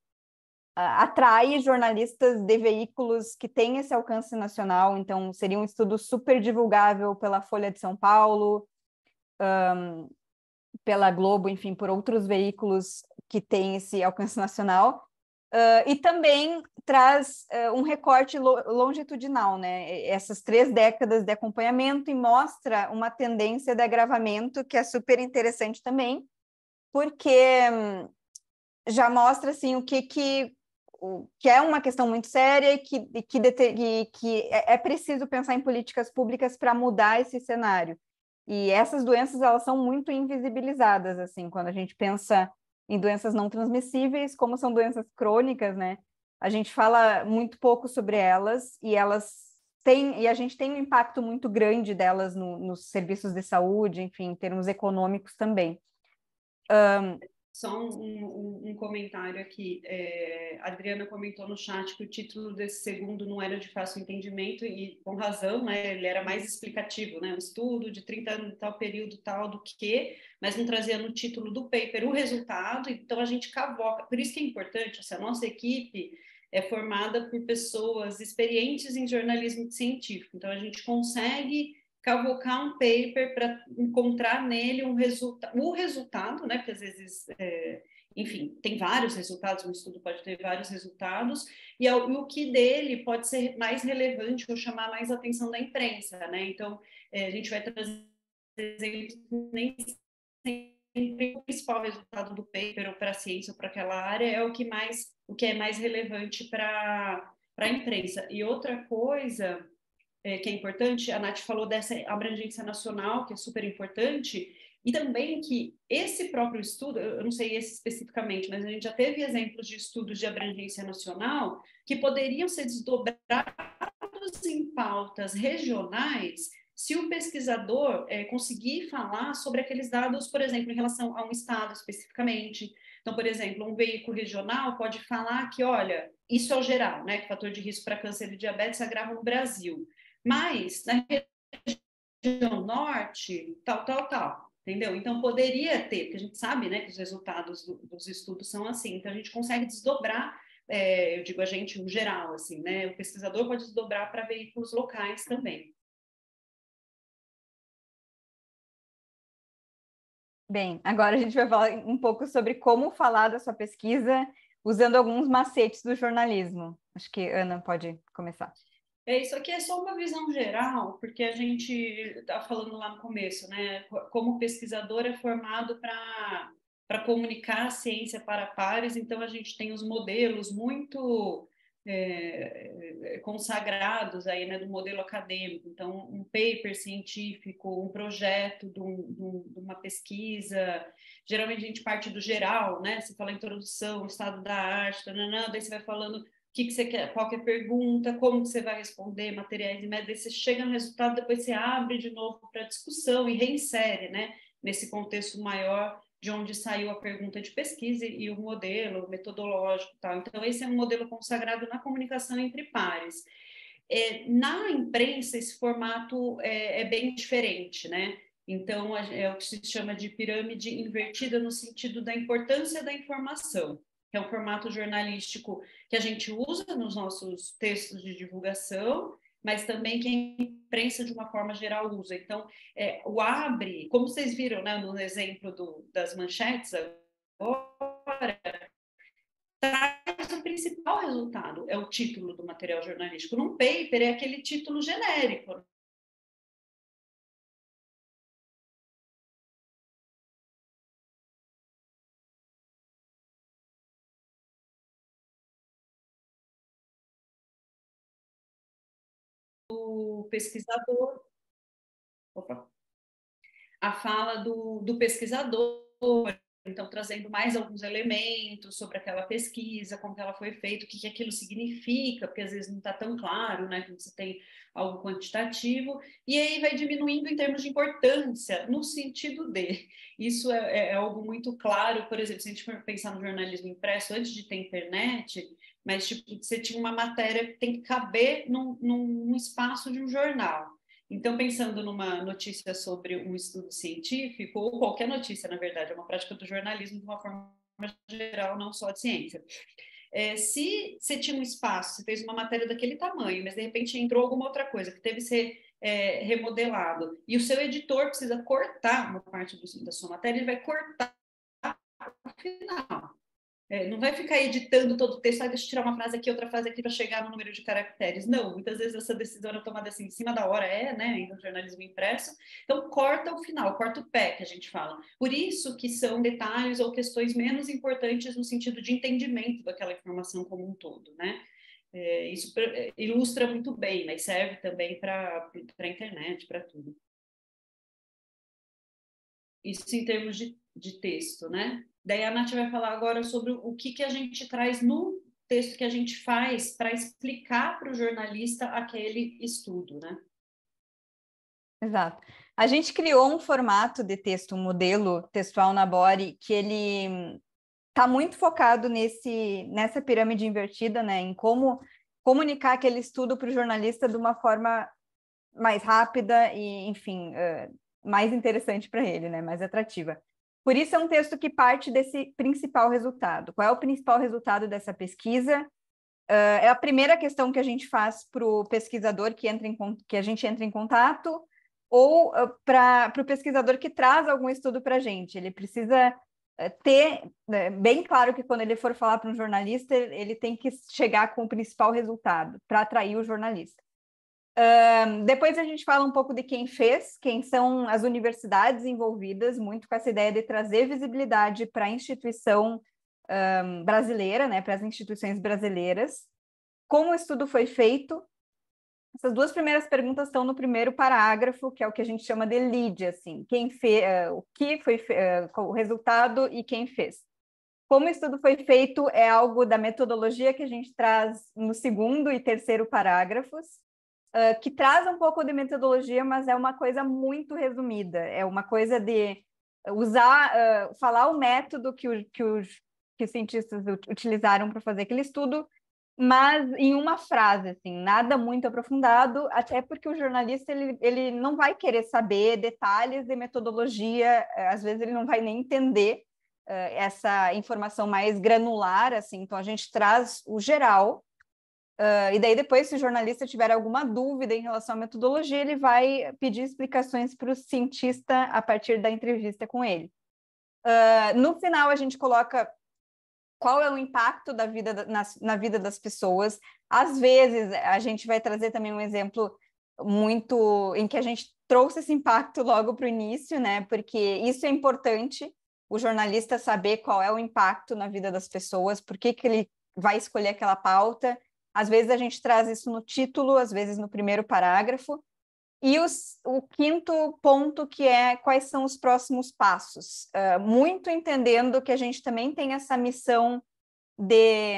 S1: atrai jornalistas de veículos que têm esse alcance nacional, então seria um estudo super divulgável pela Folha de São Paulo, pela Globo, enfim, por outros veículos que têm esse alcance nacional. E também traz um recorte longitudinal, né? Essas 3 décadas de acompanhamento, e mostra uma tendência de agravamento que é super interessante também, porque já mostra assim, o que é uma questão muito séria e que é preciso pensar em políticas públicas para mudar esse cenário. E essas doenças, elas são muito invisibilizadas, assim, quando a gente pensa em doenças não transmissíveis, como são doenças crônicas, né? A gente fala muito pouco sobre elas e a gente tem um impacto muito grande delas nos serviços de saúde, enfim, em termos econômicos também.
S2: Só um comentário aqui. A Adriana comentou no chat que o título desse segundo não era de fácil entendimento, e com razão, né? Ele era mais explicativo, né? Um estudo de 30 anos, tal período, tal do que, mas não trazia no título do paper o resultado, então a gente cavoca. Por isso que é importante, assim, a nossa equipe é formada por pessoas experientes em jornalismo científico, então a gente consegue cavocar um paper para encontrar nele o resultado, né? Porque às vezes, enfim, tem vários resultados, um estudo pode ter vários resultados, e o que dele pode ser mais relevante ou chamar mais a atenção da imprensa, né? Então, a gente vai trazer exemplos, nem sempre o principal resultado do paper ou para a ciência ou para aquela área é o que é mais relevante para a imprensa. E outra coisa que é importante, a Nath falou dessa abrangência nacional, que é super importante, e também que esse próprio estudo, eu não sei esse especificamente, mas a gente já teve exemplos de estudos de abrangência nacional que poderiam ser desdobrados em pautas regionais se o pesquisador conseguir falar sobre aqueles dados, por exemplo, em relação a um estado especificamente. Então, por exemplo, um veículo regional pode falar que, olha, isso é o geral, né, que o fator de risco para câncer e diabetes se agrava no Brasil. Mas na região norte, tal, entendeu? Então poderia ter, porque a gente sabe, né, que os resultados dos estudos são assim, então a gente consegue desdobrar, eu digo a gente, no geral, assim, né, o pesquisador pode desdobrar para veículos locais também.
S1: Bem, agora a gente vai falar um pouco sobre como falar da sua pesquisa usando alguns macetes do jornalismo. Acho que Ana pode começar.
S2: Isso aqui é só uma visão geral, porque a gente está falando lá no começo, né? Como pesquisador é formado para comunicar a ciência para pares, então a gente tem os modelos muito consagrados aí, né, do modelo acadêmico. Então, um paper científico, um projeto de uma pesquisa. Geralmente a gente parte do geral, né? Você fala introdução, estado da arte, daí você vai falando o que você quer, qual que é a pergunta, como que você vai responder, materiais e métodos, você chega no resultado, depois você abre de novo para discussão e reinsere, né, nesse contexto maior de onde saiu a pergunta de pesquisa e o modelo metodológico e tal. Então, esse é um modelo consagrado na comunicação entre pares. Na imprensa, esse formato é bem diferente, né? Então, é o que se chama de pirâmide invertida no sentido da importância da informação, que é um formato jornalístico que a gente usa nos nossos textos de divulgação, mas também que a imprensa, de uma forma geral, usa. Então, o abre, como vocês viram, né, no exemplo das manchetes agora, traz o principal resultado, é o título do material jornalístico. Num paper, é aquele título genérico, do pesquisador. Opa. A fala do pesquisador, então trazendo mais alguns elementos sobre aquela pesquisa, como que ela foi feita, o que aquilo significa, porque às vezes não está tão claro, né, quando você tem algo quantitativo, e aí vai diminuindo em termos de importância, no sentido de, isso é algo muito claro, por exemplo, se a gente for pensar no jornalismo impresso, antes de ter internet, mas tipo, você tinha uma matéria que tem que caber num espaço de um jornal. Então, pensando numa notícia sobre um estudo científico, ou qualquer notícia, na verdade, é uma prática do jornalismo de uma forma geral, não só de ciência. Se você tinha um espaço, você fez uma matéria daquele tamanho, mas de repente entrou alguma outra coisa que teve que ser remodelado, e o seu editor precisa cortar uma parte da sua matéria, ele vai cortar no final. Não vai ficar editando todo o texto, deixa eu tirar uma frase aqui, outra frase aqui para chegar no número de caracteres. Não, muitas vezes essa decisão é tomada assim, em cima da hora, né, ainda no jornalismo impresso. Então, corta o final, corta o pé, que a gente fala. Por isso que são detalhes ou questões menos importantes no sentido de entendimento daquela informação como um todo, né? Isso ilustra muito bem, mas serve também para a internet, para tudo. Isso em termos de texto, né? Daí a Nath vai falar agora sobre o que a gente traz no texto que a gente faz para explicar para o jornalista aquele estudo, né?
S1: Exato. A gente criou um formato de texto, um modelo textual na Body, que ele está muito focado nessa pirâmide invertida, né? Em como comunicar aquele estudo para o jornalista de uma forma mais rápida e, enfim, mais interessante para ele, né? Mais atrativa. Por isso é um texto que parte desse principal resultado. Qual é o principal resultado dessa pesquisa? É a primeira questão que a gente faz para o pesquisador que a gente entra em contato, ou para o pesquisador que traz algum estudo para a gente. Ele precisa ter bem claro que quando ele for falar para um jornalista, ele tem que chegar com o principal resultado para atrair o jornalista. Depois a gente fala um pouco de quem fez, quem são as universidades envolvidas, muito com essa ideia de trazer visibilidade para a instituição brasileira, né, para as instituições brasileiras. Como o estudo foi feito? Essas duas primeiras perguntas estão no primeiro parágrafo, que é o que a gente chama de lead, assim, quem fez, o que foi o resultado e quem fez. Como o estudo foi feito é algo da metodologia que a gente traz no segundo e terceiro parágrafos, que traz um pouco de metodologia, mas é uma coisa muito resumida, é uma coisa de usar, falar o método que os cientistas utilizaram para fazer aquele estudo, mas em uma frase, assim, nada muito aprofundado, até porque o jornalista ele não vai querer saber detalhes de metodologia, às vezes ele não vai nem entender essa informação mais granular, assim, então a gente traz o geral, e daí depois, se o jornalista tiver alguma dúvida em relação à metodologia, ele vai pedir explicações para o cientista a partir da entrevista com ele. No final, a gente coloca qual é o impacto da vida na vida das pessoas. Às vezes, a gente vai trazer também um exemplo muito em que a gente trouxe esse impacto logo para o início, né? Porque isso é importante, o jornalista saber qual é o impacto na vida das pessoas, por que ele vai escolher aquela pauta. Às vezes a gente traz isso no título, às vezes no primeiro parágrafo. E o quinto ponto, que é quais são os próximos passos. Muito entendendo que a gente também tem essa missão de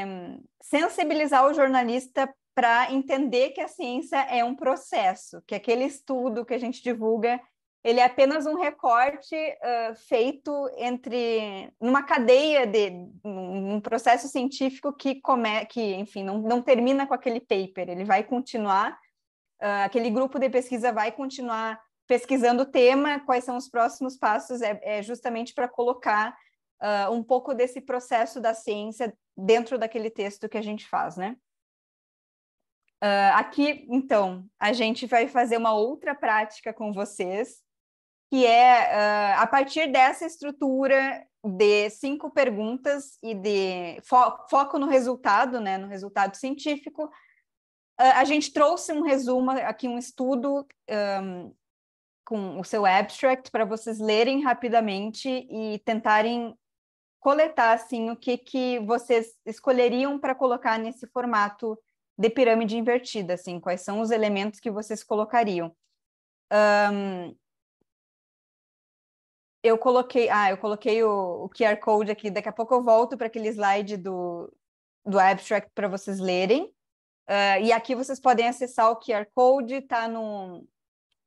S1: sensibilizar o jornalista para entender que a ciência é um processo, que aquele estudo que a gente divulga, ele é apenas um recorte feito numa cadeia um processo científico que enfim, não termina com aquele paper, ele vai continuar, aquele grupo de pesquisa vai continuar pesquisando o tema, quais são os próximos passos, é justamente para colocar um pouco desse processo da ciência dentro daquele texto que a gente faz, né? Aqui, então, a gente vai fazer uma outra prática com vocês, que é, a partir dessa estrutura de 5 perguntas e de foco no resultado, né, no resultado científico, a gente trouxe um resumo, aqui um estudo com o seu abstract para vocês lerem rapidamente e tentarem coletar, assim, o que vocês escolheriam para colocar nesse formato de pirâmide invertida, assim, quais são os elementos que vocês colocariam. Eu coloquei o QR Code aqui, daqui a pouco eu volto para aquele slide do abstract para vocês lerem. E aqui vocês podem acessar o QR Code, está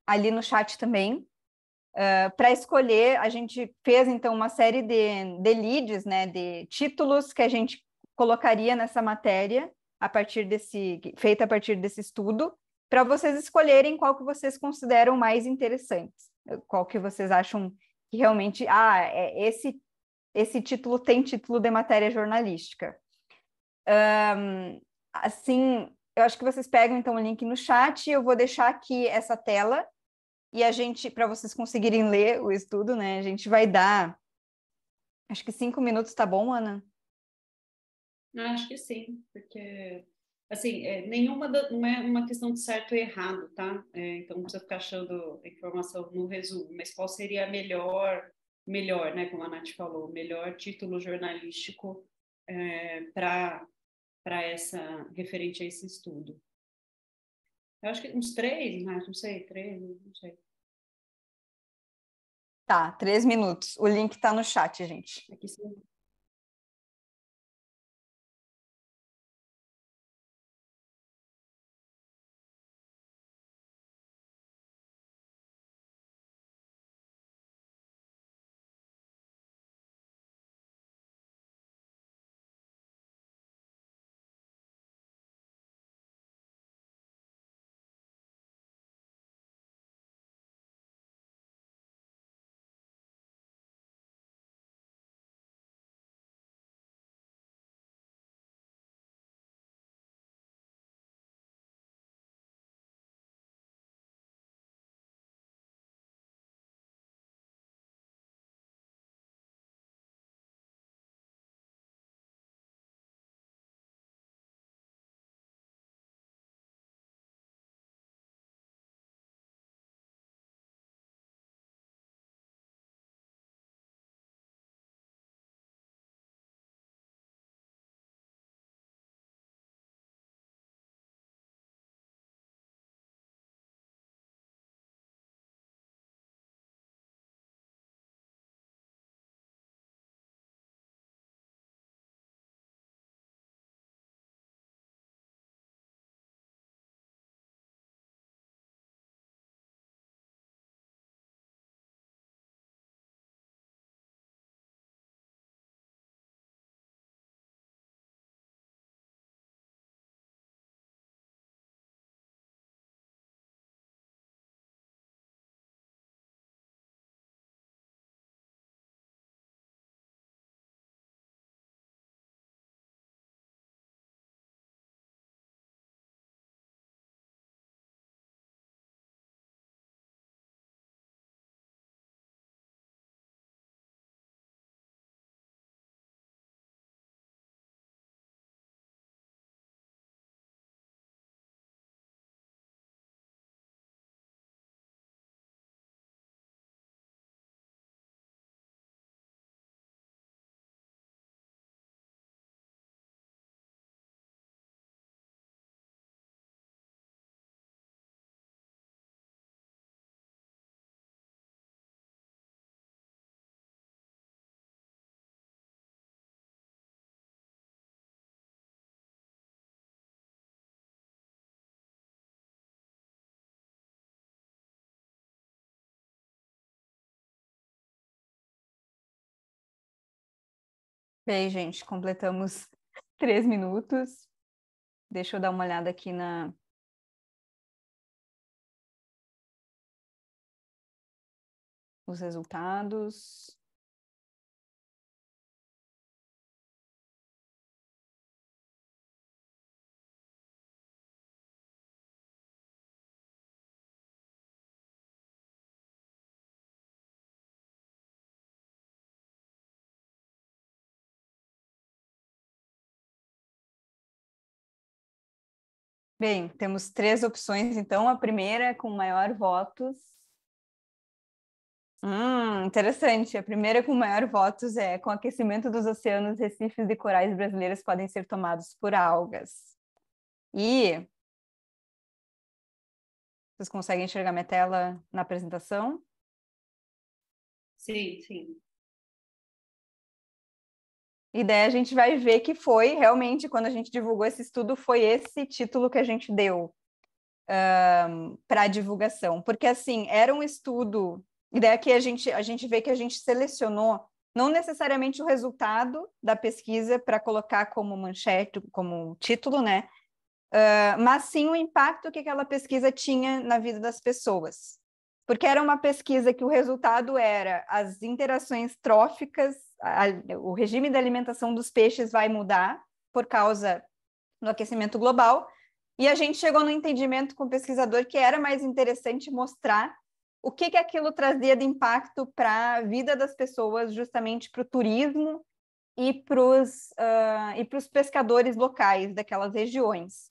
S1: ali no chat também. Para escolher, a gente fez, então, uma série de leads, né, de títulos que a gente colocaria nessa matéria, feita a partir desse estudo, para vocês escolherem qual que vocês consideram mais interessantes, qual que vocês acham que realmente, esse título tem título de matéria jornalística. Assim, eu acho que vocês pegam, então, o link no chat, eu vou deixar aqui essa tela, e a gente, para vocês conseguirem ler o estudo, né, a gente vai dar, acho que 5 minutos, tá bom, Ana?
S2: Acho que sim, porque, assim, não é uma questão de certo e errado, tá? Então, não precisa ficar achando informação no resumo, mas qual seria a melhor, né, como a Nath falou, melhor título jornalístico para referente a esse estudo. Eu acho que uns 3, mas não sei, 3, não sei.
S1: Tá, 3 minutos. O link tá no chat, gente.
S2: Aqui sim.
S1: Bem, gente, completamos 3 minutos. Deixa eu dar uma olhada aqui os resultados. Bem, temos 3 opções, então. A primeira é com maior votos. Interessante. A primeira com maior votos é: com o aquecimento dos oceanos, recifes e corais brasileiros podem ser tomados por algas. E vocês conseguem enxergar minha tela na apresentação?
S2: Sim, sim.
S1: E daí a gente vai ver que foi realmente, quando a gente divulgou esse estudo, foi esse título que a gente deu para a divulgação. Porque, assim, era um estudo... E daí aqui a gente vê que a gente selecionou não necessariamente o resultado da pesquisa para colocar como manchete, como título, né? Mas sim o impacto que aquela pesquisa tinha na vida das pessoas. Porque era uma pesquisa que o resultado era as interações tróficas, o regime da alimentação dos peixes vai mudar por causa do aquecimento global, e a gente chegou no entendimento com o pesquisador que era mais interessante mostrar o que aquilo trazia de impacto para a vida das pessoas, justamente para o turismo e para os pescadores locais daquelas regiões.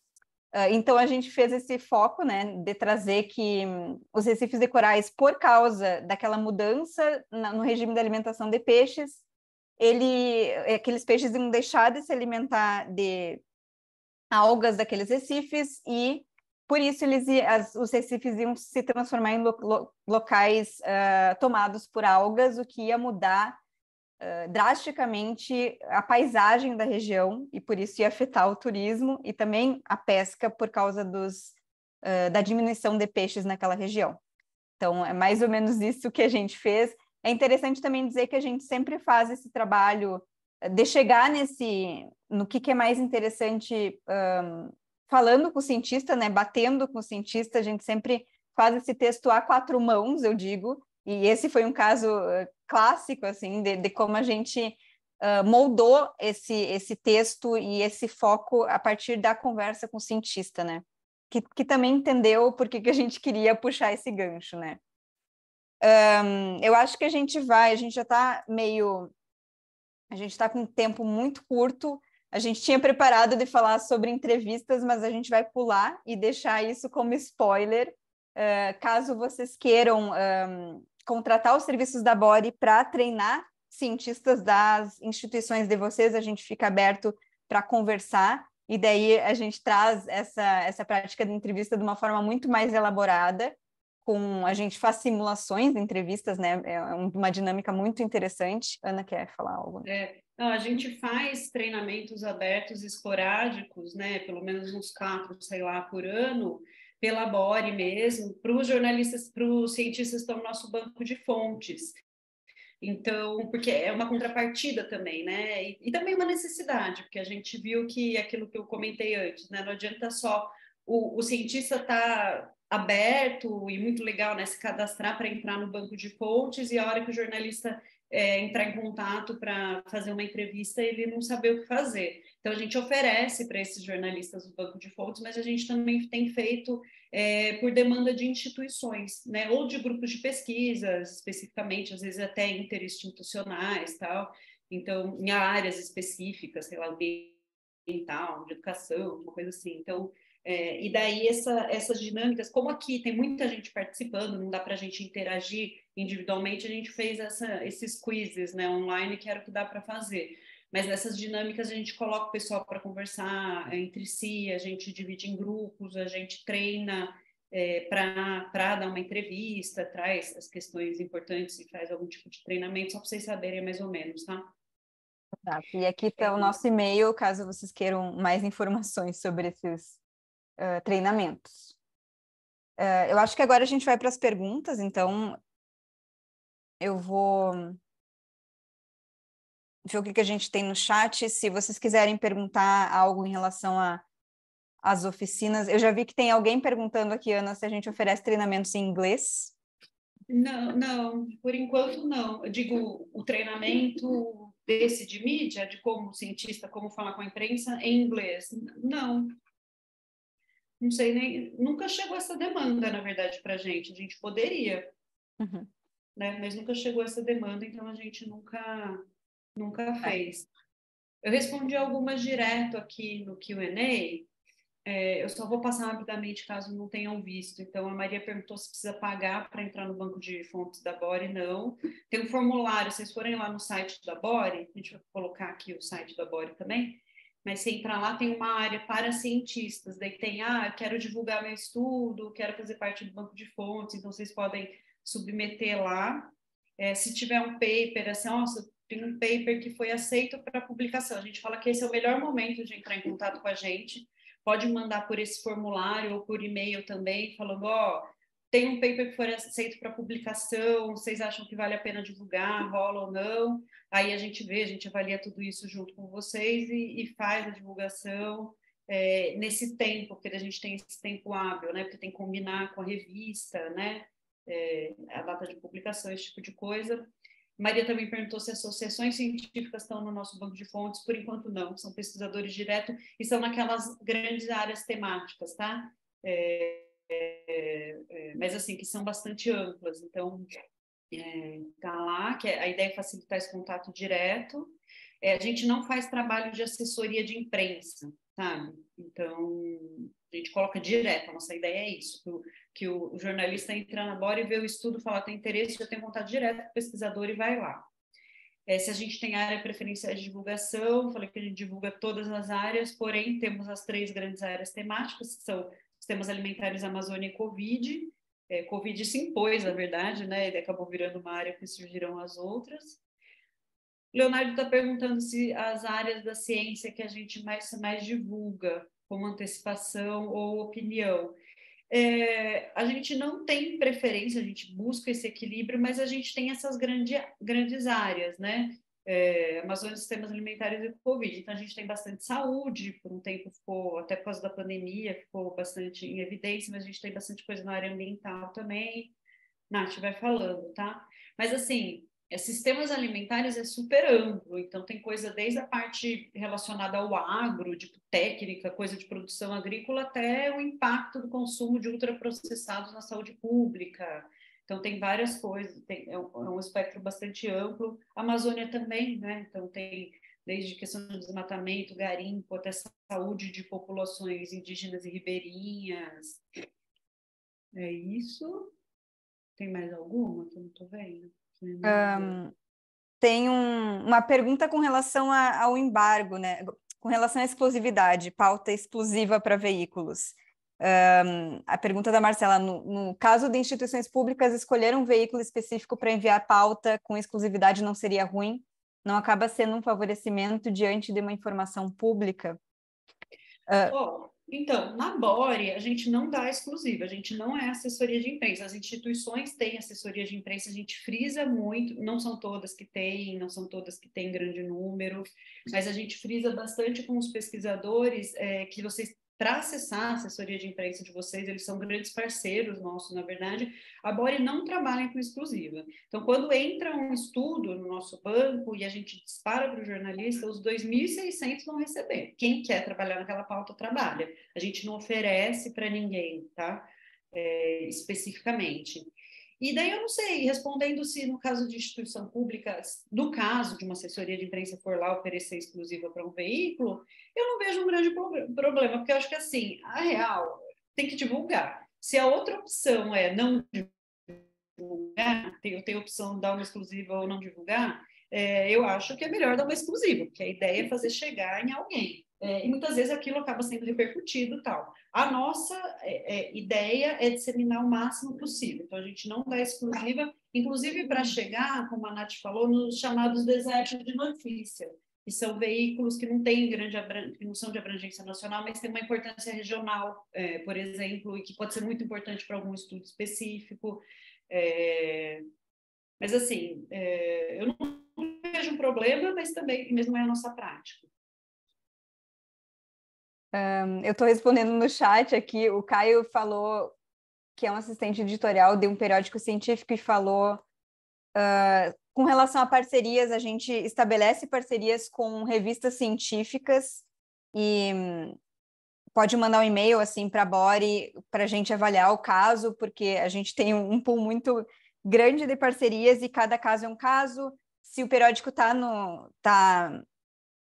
S1: Então, a gente fez esse foco, né, de trazer que os recifes de corais, por causa daquela mudança no regime de alimentação de peixes, aqueles peixes iam deixar de se alimentar de algas daqueles recifes e por isso os recifes iam se transformar em locais tomados por algas, o que ia mudar drasticamente a paisagem da região, e por isso ia afetar o turismo e também a pesca por causa da diminuição de peixes naquela região. Então, é mais ou menos isso que a gente fez. É interessante também dizer que a gente sempre faz esse trabalho de chegar no que é mais interessante, falando com o cientista, né, batendo com o cientista. A gente sempre faz esse texto a 4 mãos, eu digo, e esse foi um caso clássico, assim, de como a gente moldou esse texto e esse foco a partir da conversa com o cientista, né, que também entendeu por que a gente queria puxar esse gancho, né. Eu acho que a gente já está a gente está com um tempo muito curto. A gente tinha preparado de falar sobre entrevistas, mas a gente vai pular e deixar isso como spoiler. Caso vocês queiram contratar os serviços da Body para treinar cientistas das instituições de vocês, a gente fica aberto para conversar, e daí a gente traz essa prática de entrevista de uma forma muito mais elaborada. A gente faz simulações de entrevistas, né? É uma dinâmica muito interessante. Ana, quer falar algo?
S2: Não, a gente faz treinamentos abertos esporádicos, né? Pelo menos uns 4, sei lá, por ano, pela Body mesmo, para os jornalistas, para os cientistas que estão no nosso banco de fontes. Então, porque é uma contrapartida também, né? E também uma necessidade, porque a gente viu que aquilo que eu comentei antes, né? Não adianta só o cientista estar aberto e muito legal, né, se cadastrar para entrar no banco de fontes, e a hora que o jornalista entrar em contato para fazer uma entrevista, ele não saber o que fazer. Então, a gente oferece para esses jornalistas o banco de fontes, mas a gente também tem feito por demanda de instituições, né, ou de grupos de pesquisas, especificamente, às vezes até interinstitucionais, tal. Então, em áreas específicas, sei lá, ambiental, de educação, uma coisa assim. Então, e daí essas dinâmicas, como aqui tem muita gente participando, não dá para a gente interagir individualmente, a gente fez esses quizzes, né, online, que era o que dá para fazer. Mas nessas dinâmicas a gente coloca o pessoal para conversar entre si, a gente divide em grupos, a gente treina para dar uma entrevista, traz as questões importantes e faz algum tipo de treinamento, só para vocês saberem mais ou menos, tá?
S1: Tá. E aqui está o nosso e-mail, caso vocês queiram mais informações sobre esses treinamentos. Eu acho que agora a gente vai para as perguntas, então eu vou ver o que a gente tem no chat. Se vocês quiserem perguntar algo em relação às oficinas, eu já vi que tem alguém perguntando aqui, Ana, se a gente oferece treinamentos em inglês.
S2: Não, por enquanto não. Eu digo, o treinamento desse de mídia, de como cientista, como falar com a imprensa, em inglês, não sei nem, nunca chegou essa demanda, na verdade, para a gente poderia, né? Mas nunca chegou essa demanda, então a gente nunca fez. Eu respondi algumas direto aqui no Q&A, eu só vou passar rapidamente caso não tenham visto. Então, a Maria perguntou se precisa pagar para entrar no banco de fontes da Body. Não. Tem um formulário, vocês forem lá no site da Body, a gente vai colocar aqui o site da Body também, mas se entrar lá, tem uma área para cientistas. Daí tem, quero divulgar meu estudo, quero fazer parte do banco de fontes, então vocês podem submeter lá. Se tiver um paper, assim, tem um paper que foi aceito para publicação. A gente fala que esse é o melhor momento de entrar em contato com a gente. Pode mandar por esse formulário ou por e-mail também, falando, tem um paper que foi aceito para publicação, vocês acham que vale a pena divulgar, rola ou não? Aí a gente avalia tudo isso junto com vocês e faz a divulgação nesse tempo, porque a gente tem esse tempo hábil, né? Porque tem que combinar com a revista, né? A data de publicação, esse tipo de coisa. Maria também perguntou se associações científicas estão no nosso banco de fontes. Por enquanto, não. São pesquisadores direto e são naquelas grandes áreas temáticas, tá? Mas, assim, que são bastante amplas. Então, tá lá, que a ideia é facilitar esse contato direto. A gente não faz trabalho de assessoria de imprensa, sabe? Então, a gente coloca direto. A nossa ideia é isso, que o jornalista entra na Body e vê o estudo, fala, tem interesse, já tem contato direto com o pesquisador e vai lá. Se a gente tem área preferencial de divulgação, falei que a gente divulga todas as áreas, porém temos as 3 grandes áreas temáticas, que são Sistemas Alimentares Amazônia e Covid. Covid se impôs, na verdade, né? Ele acabou virando uma área que surgiram as outras. Leonardo está perguntando se as áreas da ciência que a gente mais divulga, como antecipação ou opinião. A gente não tem preferência, a gente busca esse equilíbrio, mas a gente tem essas grandes áreas, né? Amazônia, Sistemas Alimentares e Covid. Então, a gente tem bastante saúde, por um tempo ficou, até por causa da pandemia, ficou bastante em evidência, mas a gente tem bastante coisa na área ambiental também. Nath vai falando, tá? Mas, assim, sistemas alimentares é super amplo, então tem coisa desde a parte relacionada ao agro, de técnica, coisa de produção agrícola, até o impacto do consumo de ultraprocessados na saúde pública. Então, tem várias coisas, é um espectro bastante amplo. A Amazônia também, né? Então, tem desde questão de desmatamento, garimpo, até saúde de populações indígenas e ribeirinhas. É isso. Tem mais alguma que eu não estou vendo?
S1: Tem uma pergunta com relação ao embargo, né? Com relação à exclusividade, pauta exclusiva para veículos. A pergunta da Marcela, no caso de instituições públicas, escolher um veículo específico para enviar pauta com exclusividade não seria ruim? Não acaba sendo um favorecimento diante de uma informação pública?
S2: Então, na Bore, a gente não dá exclusiva, a gente não é assessoria de imprensa. As instituições têm assessoria de imprensa, a gente frisa muito, não são todas que têm, não são todas que têm grande número, mas a gente frisa bastante com os pesquisadores que vocês, para acessar a assessoria de imprensa de vocês, eles são grandes parceiros nossos, na verdade. A Bore não trabalha com exclusiva. Então, quando entra um estudo no nosso banco e a gente dispara para o jornalista, os 2.600 vão receber. Quem quer trabalhar naquela pauta, trabalha. A gente não oferece para ninguém, tá? Especificamente. E daí eu não sei, respondendo se no caso de instituição pública, no caso de uma assessoria de imprensa for lá oferecer exclusiva para um veículo, eu não vejo um grande problema, porque eu acho que assim, a real tem que divulgar. Se a outra opção é não divulgar, eu tenho a opção de dar uma exclusiva ou não divulgar, eu acho que é melhor dar uma exclusiva, porque a ideia é fazer chegar em alguém. E muitas vezes aquilo acaba sendo repercutido e tal. A nossa ideia é disseminar o máximo possível. Então, a gente não dá exclusiva, inclusive para chegar, como a Nath falou, nos chamados desertos de notícia, que são veículos que não têm que não são de abrangência nacional, mas têm uma importância regional, por exemplo, e que pode ser muito importante para algum estudo específico. Mas, assim, eu não vejo um problema, mas também mesmo não é a nossa prática.
S1: Eu estou respondendo no chat aqui, o Caio falou que é um assistente editorial de um periódico científico e falou, com relação a parcerias, a gente estabelece parcerias com revistas científicas e pode mandar um e-mail assim, para a Bore para a gente avaliar o caso, porque a gente tem um pool muito grande de parcerias e cada caso é um caso. Se o periódico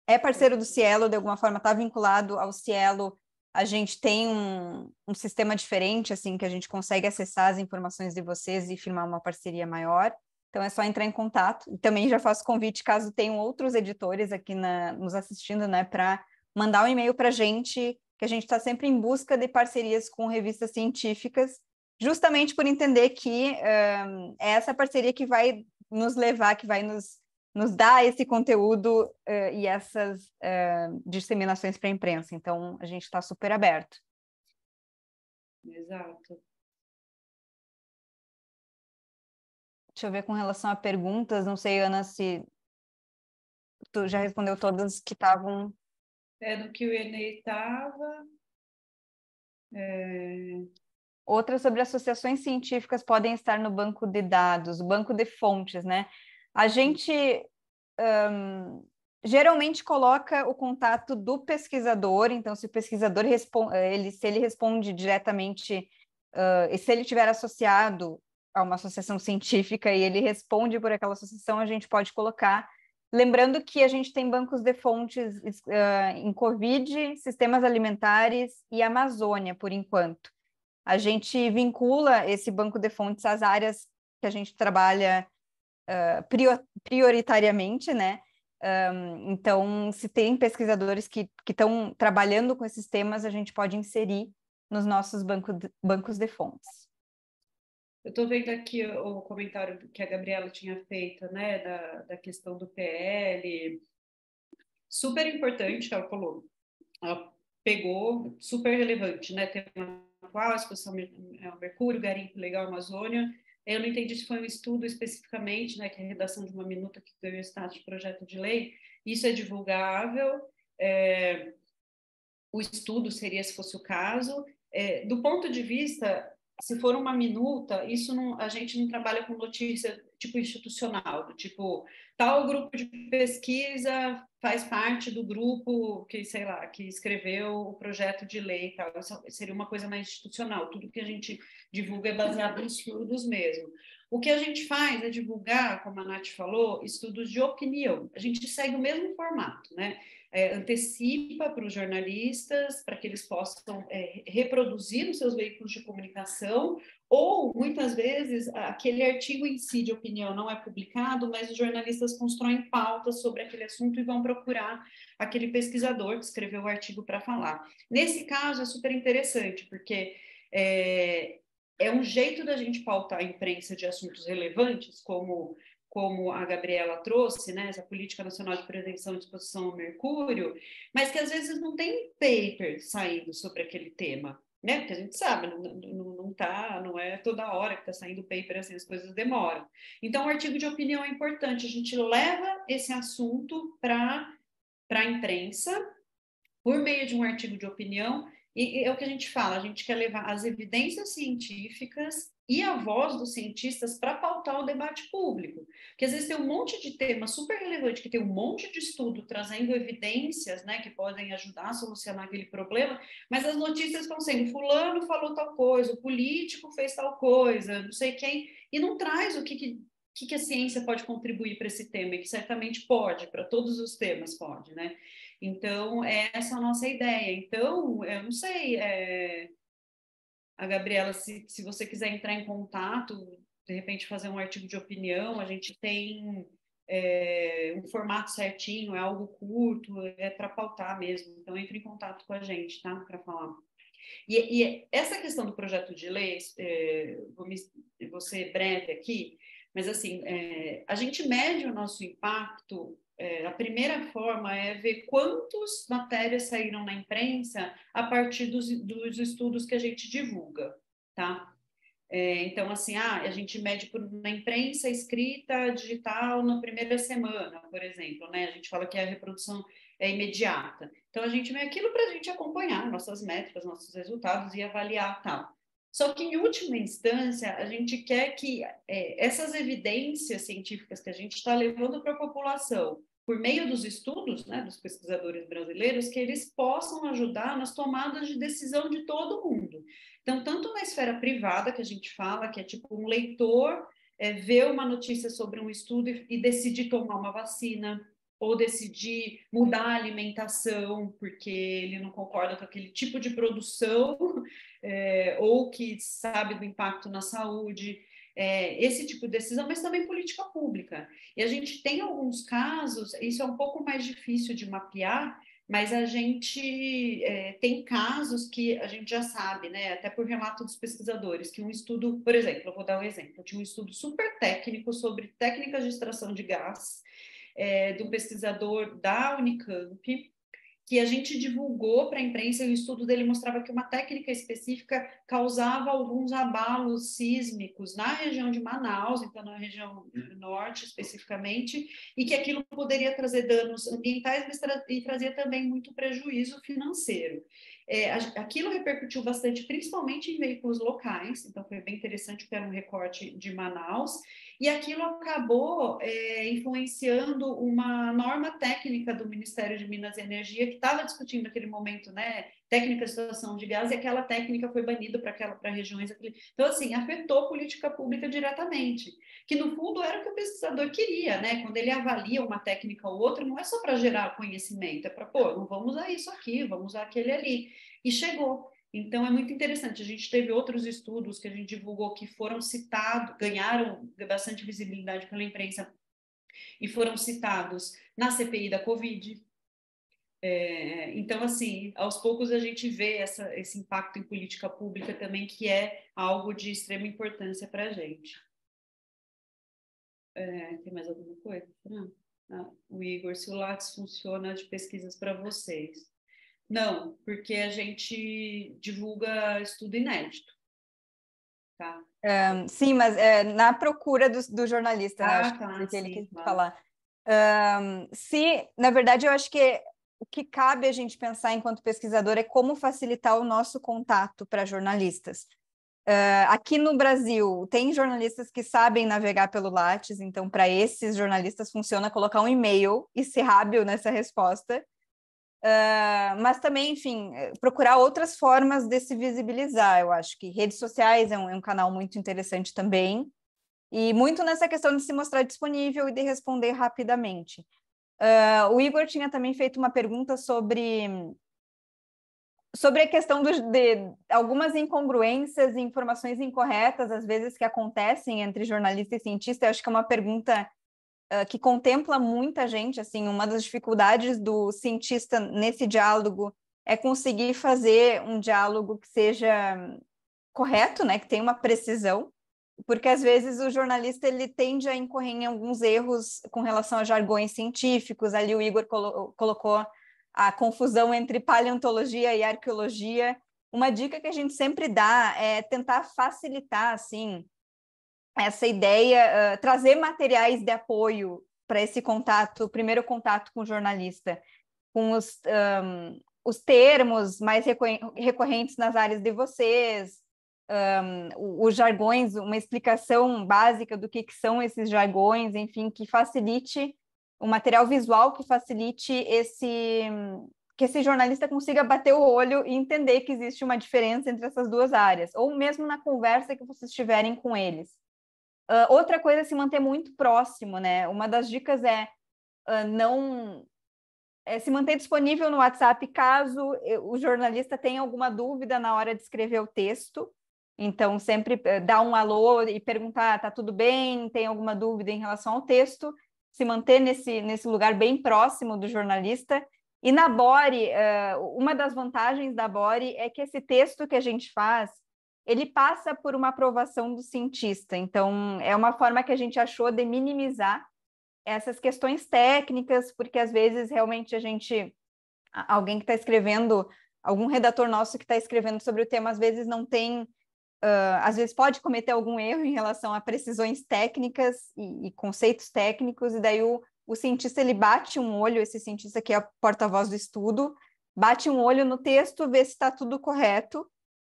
S1: é parceiro do Cielo, de alguma forma está vinculado ao Cielo, a gente tem um sistema diferente, assim, que a gente consegue acessar as informações de vocês e firmar uma parceria maior. Então, é só entrar em contato. E também já faço convite, caso tenham outros editores aqui nos assistindo, né, para mandar um e-mail para a gente, que a gente está sempre em busca de parcerias com revistas científicas, justamente por entender que é essa parceria que vai nos levar, que vai nos dá esse conteúdo e essas disseminações para a imprensa. Então, a gente está super aberto.
S2: Exato.
S1: Deixa eu ver com relação a perguntas. Não sei, Ana, se tu já respondeu todas que estavam...
S2: No Q&A estava...
S1: Outras sobre associações científicas podem estar no banco de dados, o banco de fontes, né? A gente geralmente coloca o contato do pesquisador, então se o pesquisador se ele responde diretamente, e se ele estiver associado a uma associação científica e ele responde por aquela associação, a gente pode colocar. Lembrando que a gente tem bancos de fontes em Covid, sistemas alimentares e Amazônia, por enquanto. A gente vincula esse banco de fontes às áreas que a gente trabalha prioritariamente, né? Então, se tem pesquisadores que estão trabalhando com esses temas, a gente pode inserir nos nossos bancos de fontes.
S2: Eu estou vendo aqui o comentário que a Gabriela tinha feito, né, da questão do PL. Super importante que ela falou. Ela pegou, super relevante, né? Tema atual, exposição ao mercúrio, garimpo legal Amazônia. Eu não entendi se foi um estudo especificamente, né, que é a redação de uma minuta que ganhou status de projeto de lei. Isso é divulgável. O estudo seria, se fosse o caso. Do ponto de vista, se for uma minuta, isso não, a gente não trabalha com notícia tipo institucional, do tipo, tal grupo de pesquisa faz parte do grupo que, sei lá, que escreveu o projeto de lei e tal. Isso seria uma coisa mais institucional. Tudo que a gente divulga é baseado em estudos mesmo. O que a gente faz é divulgar, como a Nath falou, estudos de opinião. A gente segue o mesmo formato, né? Antecipa para os jornalistas, para que eles possam reproduzir nos seus veículos de comunicação, ou, muitas vezes, aquele artigo em si de opinião não é publicado, mas os jornalistas constroem pautas sobre aquele assunto e vão procurar aquele pesquisador que escreveu o artigo para falar. Nesse caso, é super interessante, porque é um jeito da gente pautar a imprensa de assuntos relevantes, como a Gabriela trouxe, né, essa Política Nacional de Prevenção e Exposição ao Mercúrio, mas que às vezes não tem paper saindo sobre aquele tema, né, porque a gente sabe, não é toda hora que está saindo paper, assim, as coisas demoram. Então, o artigo de opinião é importante, a gente leva esse assunto para a imprensa, por meio de um artigo de opinião, e é o que a gente fala, a gente quer levar as evidências científicas e a voz dos cientistas para pautar o debate público. Porque às vezes tem um monte de tema super relevante, que tem um monte de estudo trazendo evidências, né, que podem ajudar a solucionar aquele problema, mas as notícias estão sendo, fulano falou tal coisa, o político fez tal coisa, não sei quem, e não traz o que a ciência pode contribuir para esse tema, e que certamente pode, para todos os temas pode, né? Então, essa é a nossa ideia. Então, eu não sei, a Gabriela, se você quiser entrar em contato, de repente fazer um artigo de opinião, a gente tem um formato certinho, é algo curto, é para pautar mesmo. Então, entre em contato com a gente, tá? Para falar. E essa questão do projeto de lei, vou ser breve aqui, mas assim, a gente mede o nosso impacto. A primeira forma é ver quantas matérias saíram na imprensa a partir dos estudos que a gente divulga, tá? Então, assim, a gente mede na imprensa escrita, digital, na primeira semana, por exemplo, né? A gente fala que a reprodução é imediata. Então, a gente mede aquilo para a gente acompanhar nossas métricas, nossos resultados e avaliar tal. Só que, em última instância, a gente quer que essas evidências científicas que a gente está levando para a população, por meio dos estudos, né, dos pesquisadores brasileiros, que eles possam ajudar nas tomadas de decisão de todo mundo. Então, tanto na esfera privada, que a gente fala, que é tipo um leitor ver uma notícia sobre um estudo e decidir tomar uma vacina, ou decidir mudar a alimentação, porque ele não concorda com aquele tipo de produção, ou que sabe do impacto na saúde, esse tipo de decisão, mas também política pública. E a gente tem alguns casos, isso é um pouco mais difícil de mapear, mas a gente tem casos que a gente já sabe, né, até por relato dos pesquisadores, que um estudo, por exemplo, eu vou dar um exemplo, tinha um estudo super técnico sobre técnicas de extração de gás, de um pesquisador da Unicamp, que a gente divulgou para a imprensa, e o estudo dele mostrava que uma técnica específica causava alguns abalos sísmicos na região de Manaus, então na região norte especificamente, e que aquilo poderia trazer danos ambientais, mas e trazia também muito prejuízo financeiro. Aquilo repercutiu bastante, principalmente em veículos locais, então foi bem interessante, porque era um recorte de Manaus, e aquilo acabou influenciando uma norma técnica do Ministério de Minas e Energia, que estava discutindo naquele momento, né, técnica de extração de gás, e aquela técnica foi banida para regiões. Então, assim, afetou a política pública diretamente, que no fundo era o que o pesquisador queria, né? Quando ele avalia uma técnica ou outra, não é só para gerar conhecimento, é para, não vamos usar isso aqui, vamos usar aquele ali. E chegou. Então, é muito interessante. A gente teve outros estudos que a gente divulgou que foram citados, ganharam bastante visibilidade pela imprensa e foram citados na CPI da Covid. Então, assim, aos poucos a gente vê esse impacto em política pública também, que é algo de extrema importância para a gente. Tem mais alguma coisa? Não. O Igor, se o Lattes funciona de pesquisas para vocês. Não, porque a gente divulga estudo inédito. Tá?
S1: Sim, mas na procura do jornalista, né? Acho que ele quis falar. Na verdade, eu acho que o que cabe a gente pensar enquanto pesquisador é como facilitar o nosso contato para jornalistas. Aqui no Brasil, tem jornalistas que sabem navegar pelo Lattes, então, para esses jornalistas, funciona colocar um e-mail e ser hábil nessa resposta. Mas também, enfim, procurar outras formas de se visibilizar. Eu acho que redes sociais é um canal muito interessante também, e muito nessa questão de se mostrar disponível e de responder rapidamente. O Igor tinha também feito uma pergunta sobre a questão de algumas incongruências e informações incorretas, às vezes, que acontecem entre jornalista e cientista. Eu acho que é uma pergunta que contempla muita gente. Assim, uma das dificuldades do cientista nesse diálogo é conseguir fazer um diálogo que seja correto, né, que tenha uma precisão, porque às vezes o jornalista ele tende a incorrer em alguns erros com relação a jargões científicos. Ali o Igor colocou a confusão entre paleontologia e arqueologia. Uma dica que a gente sempre dá é tentar facilitar, assim, essa ideia, trazer materiais de apoio para esse contato, primeiro contato com o jornalista, com os termos mais recorrentes nas áreas de vocês, os jargões, uma explicação básica do que são esses jargões, enfim, que facilite um material visual que facilite que esse jornalista consiga bater o olho e entender que existe uma diferença entre essas duas áreas, ou mesmo na conversa que vocês tiverem com eles. Outra coisa é se manter muito próximo, né? Uma das dicas é se manter disponível no WhatsApp caso o jornalista tenha alguma dúvida na hora de escrever o texto. Então, sempre dar um alô e perguntar, tá tudo bem? Tem alguma dúvida em relação ao texto? Se manter nesse lugar bem próximo do jornalista. E na Bore, uma das vantagens da Bore é que esse texto que a gente faz, ele passa por uma aprovação do cientista. Então, é uma forma que a gente achou de minimizar essas questões técnicas, porque às vezes realmente alguém que está escrevendo, algum redator nosso que está escrevendo sobre o tema, às vezes não tem, às vezes pode cometer algum erro em relação a precisões técnicas e conceitos técnicos, e daí o cientista, ele bate um olho, esse cientista que é o porta-voz do estudo, bate um olho no texto, vê se está tudo correto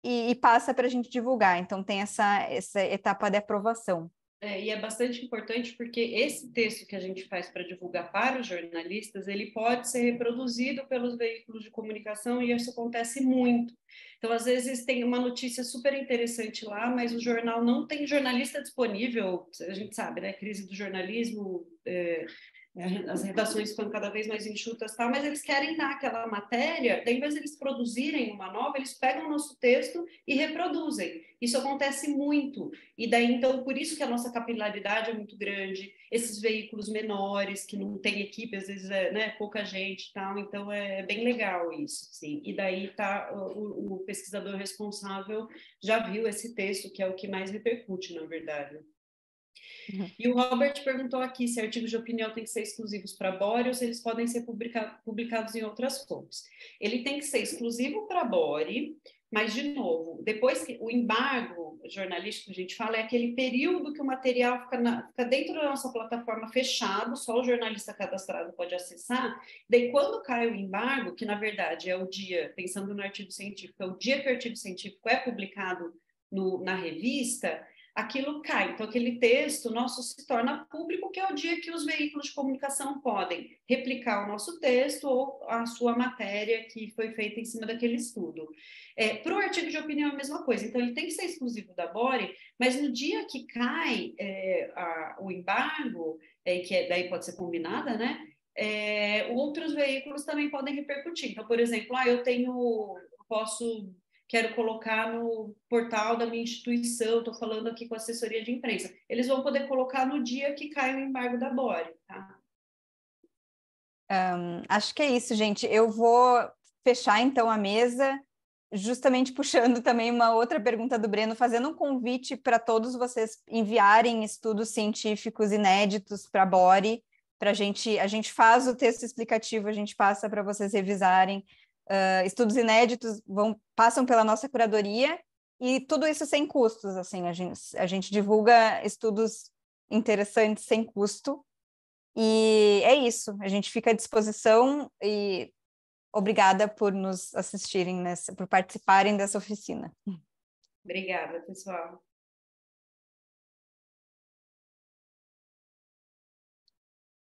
S1: e passa para a gente divulgar. Então, tem essa etapa de aprovação.
S2: E é bastante importante porque esse texto que a gente faz para divulgar para os jornalistas, ele pode ser reproduzido pelos veículos de comunicação, e isso acontece muito. Então, às vezes, tem uma notícia super interessante lá, mas o jornal não tem jornalista disponível. A gente sabe, né? Crise do jornalismo, as redações ficam cada vez mais enxutas, tal, mas eles querem dar aquela matéria, daí, ao invés de eles produzirem uma nova, eles pegam o nosso texto e reproduzem. Isso acontece muito. E daí, então, por isso que a nossa capilaridade é muito grande, esses veículos menores, que não tem equipe, às vezes pouca gente, tal, então é bem legal isso, sim. E daí o pesquisador responsável já viu esse texto, que é o que mais repercute, na verdade. E o Robert perguntou aqui se artigos de opinião têm que ser exclusivos para a Bore ou se eles podem ser publicados em outras fontes. Ele tem que ser exclusivo para a Bore, mas, de novo, depois que o embargo jornalístico, a gente fala, é aquele período que o material fica dentro da nossa plataforma fechado, só o jornalista cadastrado pode acessar. Daí, quando cai o embargo, que na verdade é o dia, pensando no artigo científico, é o dia que o artigo científico é publicado na revista, aquilo cai. Então, aquele texto nosso se torna público, que é o dia que os veículos de comunicação podem replicar o nosso texto ou a sua matéria que foi feita em cima daquele estudo. Para o artigo de opinião é a mesma coisa. Então, ele tem que ser exclusivo da Bore, mas no dia que cai o embargo, que daí pode ser combinada, né? Outros veículos também podem repercutir. Então, por exemplo, quero colocar no portal da minha instituição, estou falando aqui com a assessoria de imprensa. Eles vão poder colocar no dia que cai o embargo da Bore, tá?
S1: Acho que é isso, gente. Eu vou fechar, então, a mesa, justamente puxando também uma outra pergunta do Breno, fazendo um convite para todos vocês enviarem estudos científicos inéditos para a Bori, a gente faz o texto explicativo, a gente passa para vocês revisarem. Estudos inéditos passam pela nossa curadoria, e tudo isso sem custos, assim, a gente divulga estudos interessantes sem custo, e é isso, a gente fica à disposição, e obrigada por nos assistirem, por participarem dessa oficina.
S2: Obrigada, pessoal.